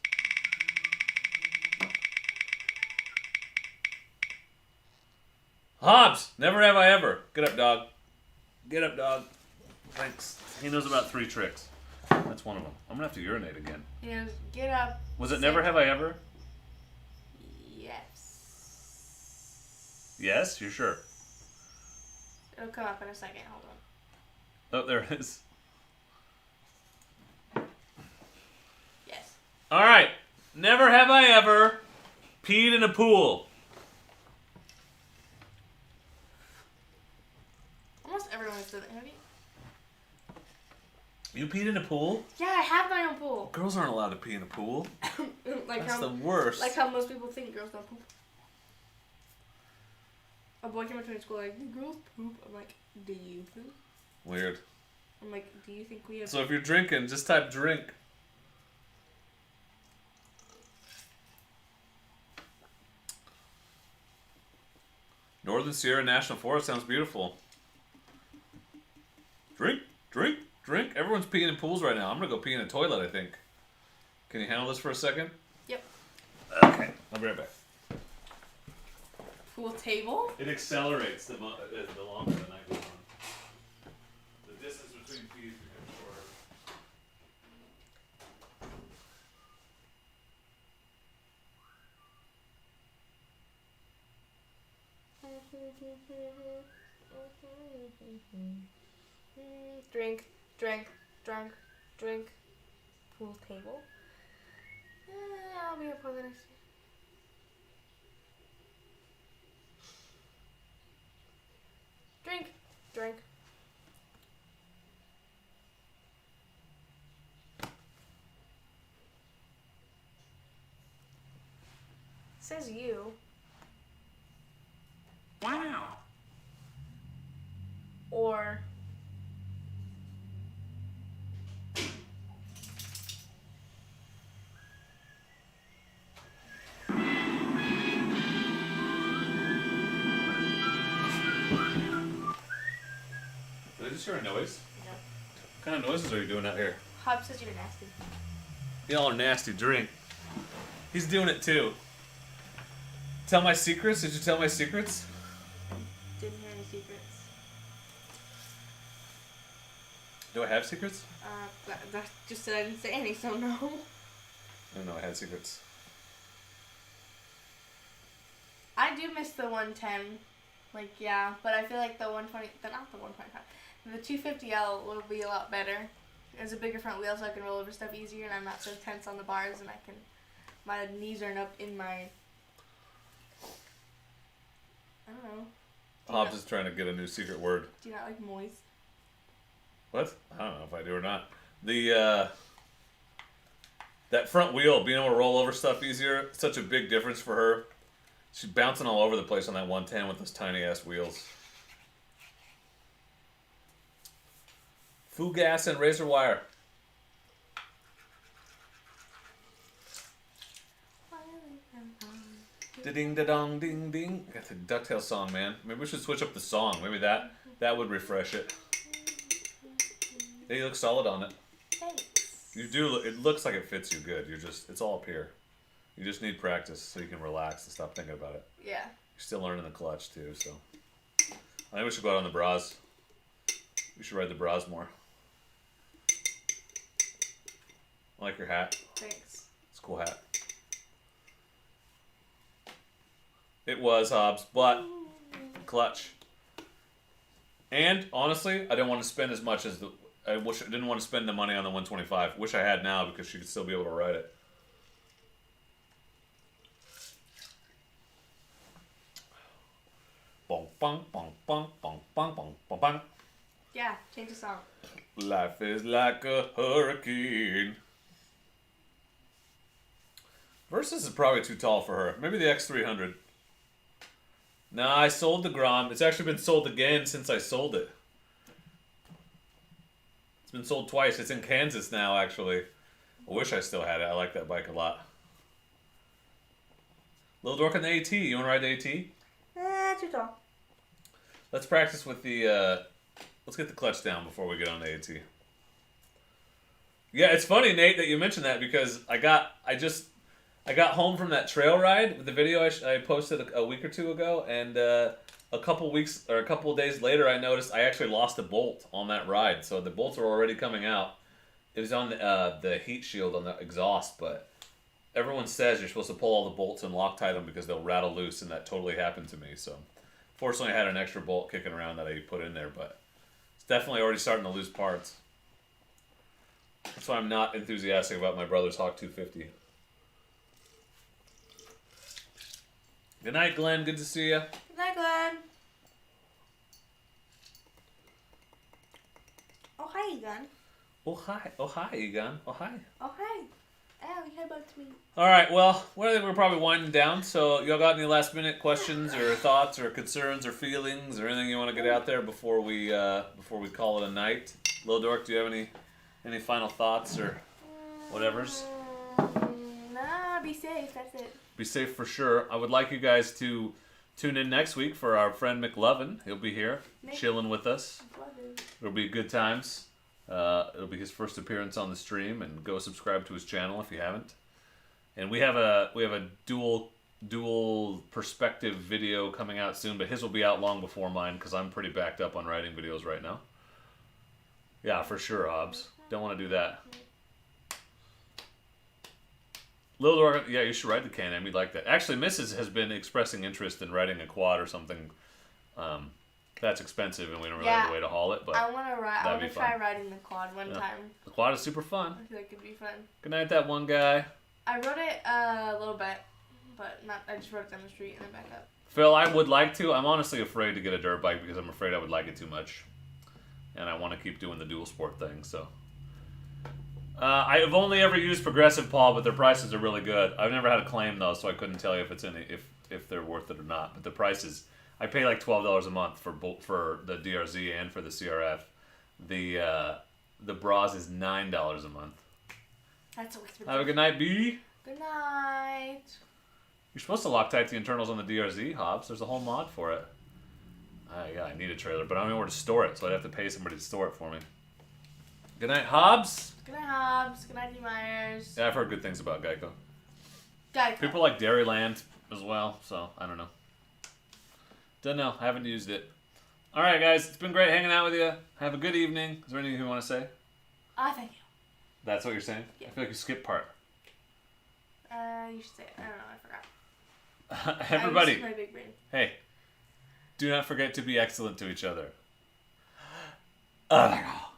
Hobbs! Never have I ever. Get up, dog. Get up, dog. Thanks. He knows about 3 tricks. That's one of them. I'm going to have to urinate again. He goes, get up. Was it never have I ever? Yes. Yes? You're sure? It'll come up in a second. Hold on. Oh, there it is. Yes. All right. Never have I ever peed in a pool. Almost everyone's done it. Have you? You peed in a pool? Yeah, I have my own pool. Girls aren't allowed to pee in a pool. Like That's how, the worst. Like how most people think girls don't poop. A boy came up to me in school like, "Do girls poop?" I'm like, "Do you poop?" Weird. I'm like, "Do you think we have?" So if you're drinking, just type drink. Northern Sierra National Forest sounds beautiful. Drink, drink, drink. Everyone's peeing in pools right now. I'm gonna go pee in a toilet, I think. Can you handle this for a second? Yep. Okay, I'll be right back. Pool table? It accelerates the longer the night goes on. The distance between pees becomes shorter. Drink, drink, drunk, drink. Pool table? I'll be up for the next year. Drink, drink. Says you. Wow. Or Did I just hear a noise? no. What kind of noises are you doing out here? Hub says you're nasty. Y'all are nasty. Drink. He's doing it too. Tell my secrets? Did you tell my secrets? Didn't hear any secrets. Do I have secrets? That just said I didn't say any, so no. I don't know. I had secrets. I do miss the 110. Like, yeah, but I feel like the 120, not the 125, the 250L will be a lot better. It's a bigger front wheel so I can roll over stuff easier and I'm not so tense on the bars and my knees aren't up in my, I don't know. I'm just trying to get a new secret word. Do you not like moist? What? I don't know if I do or not. The, that front wheel, being able to roll over stuff easier, such a big difference for her. She's bouncing all over the place on that 110 with those tiny ass wheels. Foo gas and razor wire. Da-ding da dong ding ding. That's a DuckTales song, man. Maybe we should switch up the song. Maybe that would refresh it. Yeah, you look solid on it. Thanks. You do. It looks like it fits you good. It's all up here. You just need practice so you can relax and stop thinking about it. Yeah. You're still learning the clutch too, so. I think we should go out on the bras. We should ride the bras more. I like your hat. Thanks. It's a cool hat. It was, Hobbs, but clutch. And honestly, I didn't want to spend as much as I didn't want to spend the money on the 125. Wish I had now because she could still be able to ride it. Bong bong bong bong bong bong bong bong bong. Yeah, change the song. Life is like a hurricane. Versus is probably too tall for her. Maybe the X300. Nah, I sold the Grom. It's actually been sold again since I sold it. It's been sold twice. It's in Kansas now, actually. I wish I still had it. I like that bike a lot. Lil Dork on the AT. You want to ride the AT? Too tall. Let's practice with the, let's get the clutch down before we get on the AT. Yeah, it's funny, Nate, that you mentioned that because I got home from that trail ride with the video I posted a week or two ago, and a couple of days later, I noticed I actually lost a bolt on that ride. So the bolts were already coming out. It was on the heat shield on the exhaust, but everyone says you're supposed to pull all the bolts and Loctite them because they'll rattle loose, and that totally happened to me. So fortunately, I had an extra bolt kicking around that I put in there, but it's definitely already starting to lose parts. That's why I'm not enthusiastic about my brother's Hawk 250. Good night, Glenn. Good to see you. Good night, Glenn. Oh, hi, Egon. Oh, hi. Oh, hi, Egon. Oh, hi. Oh, hi. Oh, you about me. All right, well, we're probably winding down, so y'all got any last-minute questions or thoughts or concerns or feelings or anything you want to get out there before we call it a night? Lil Dork, do you have any final thoughts or whatevers? Nah, be safe. That's it. Be safe for sure. I would like you guys to tune in next week for our friend McLovin. He'll be here, chilling with us. It'll be good times. It'll be his first appearance on the stream, and go subscribe to his channel if you haven't. And we have a dual perspective video coming out soon, but his will be out long before mine because I'm pretty backed up on writing videos right now. Yeah, for sure, Hobbs. Don't want to do that. Lil Dork, yeah, you should write the Can-Am. You'd like that. Actually, Mrs. has been expressing interest in writing a quad or something. That's expensive, and we don't really have a way to haul it. But I want to try riding the quad one time. The quad is super fun. I feel like it'd be fun. Good night, that one guy. I rode it a little bit, but not. I just rode it down the street and then back up. Phil, I would like to. I'm honestly afraid to get a dirt bike because I'm afraid I would like it too much, and I want to keep doing the dual sport thing. So. I've only ever used Progressive, Paul, but their prices are really good. I've never had a claim though, so I couldn't tell you if they're worth it or not. But the prices, I pay like $12 a month for the DRZ and for the CRF. The bras is $9 a month. That's so expensive. Have a good night, B. Good night. You're supposed to Loctite the internals on the DRZ, Hobbs. There's a whole mod for it. Yeah, I need a trailer, but I don't know where to store it, so I'd have to pay somebody to store it for me. Good night, Hobbs. Good night, Hobbs. Good night, D. Myers. Yeah, I've heard good things about Geico. Geico. People like Dairyland as well, so I don't know. Don't know. I haven't used it. All right, guys. It's been great hanging out with you. Have a good evening. Is there anything you want to say? Thank you. That's what you're saying? Yeah. I feel like you skipped part. You should say it. I don't know. I forgot. Everybody. I used my big brain. Hey. Do not forget to be excellent to each other. Oh my God.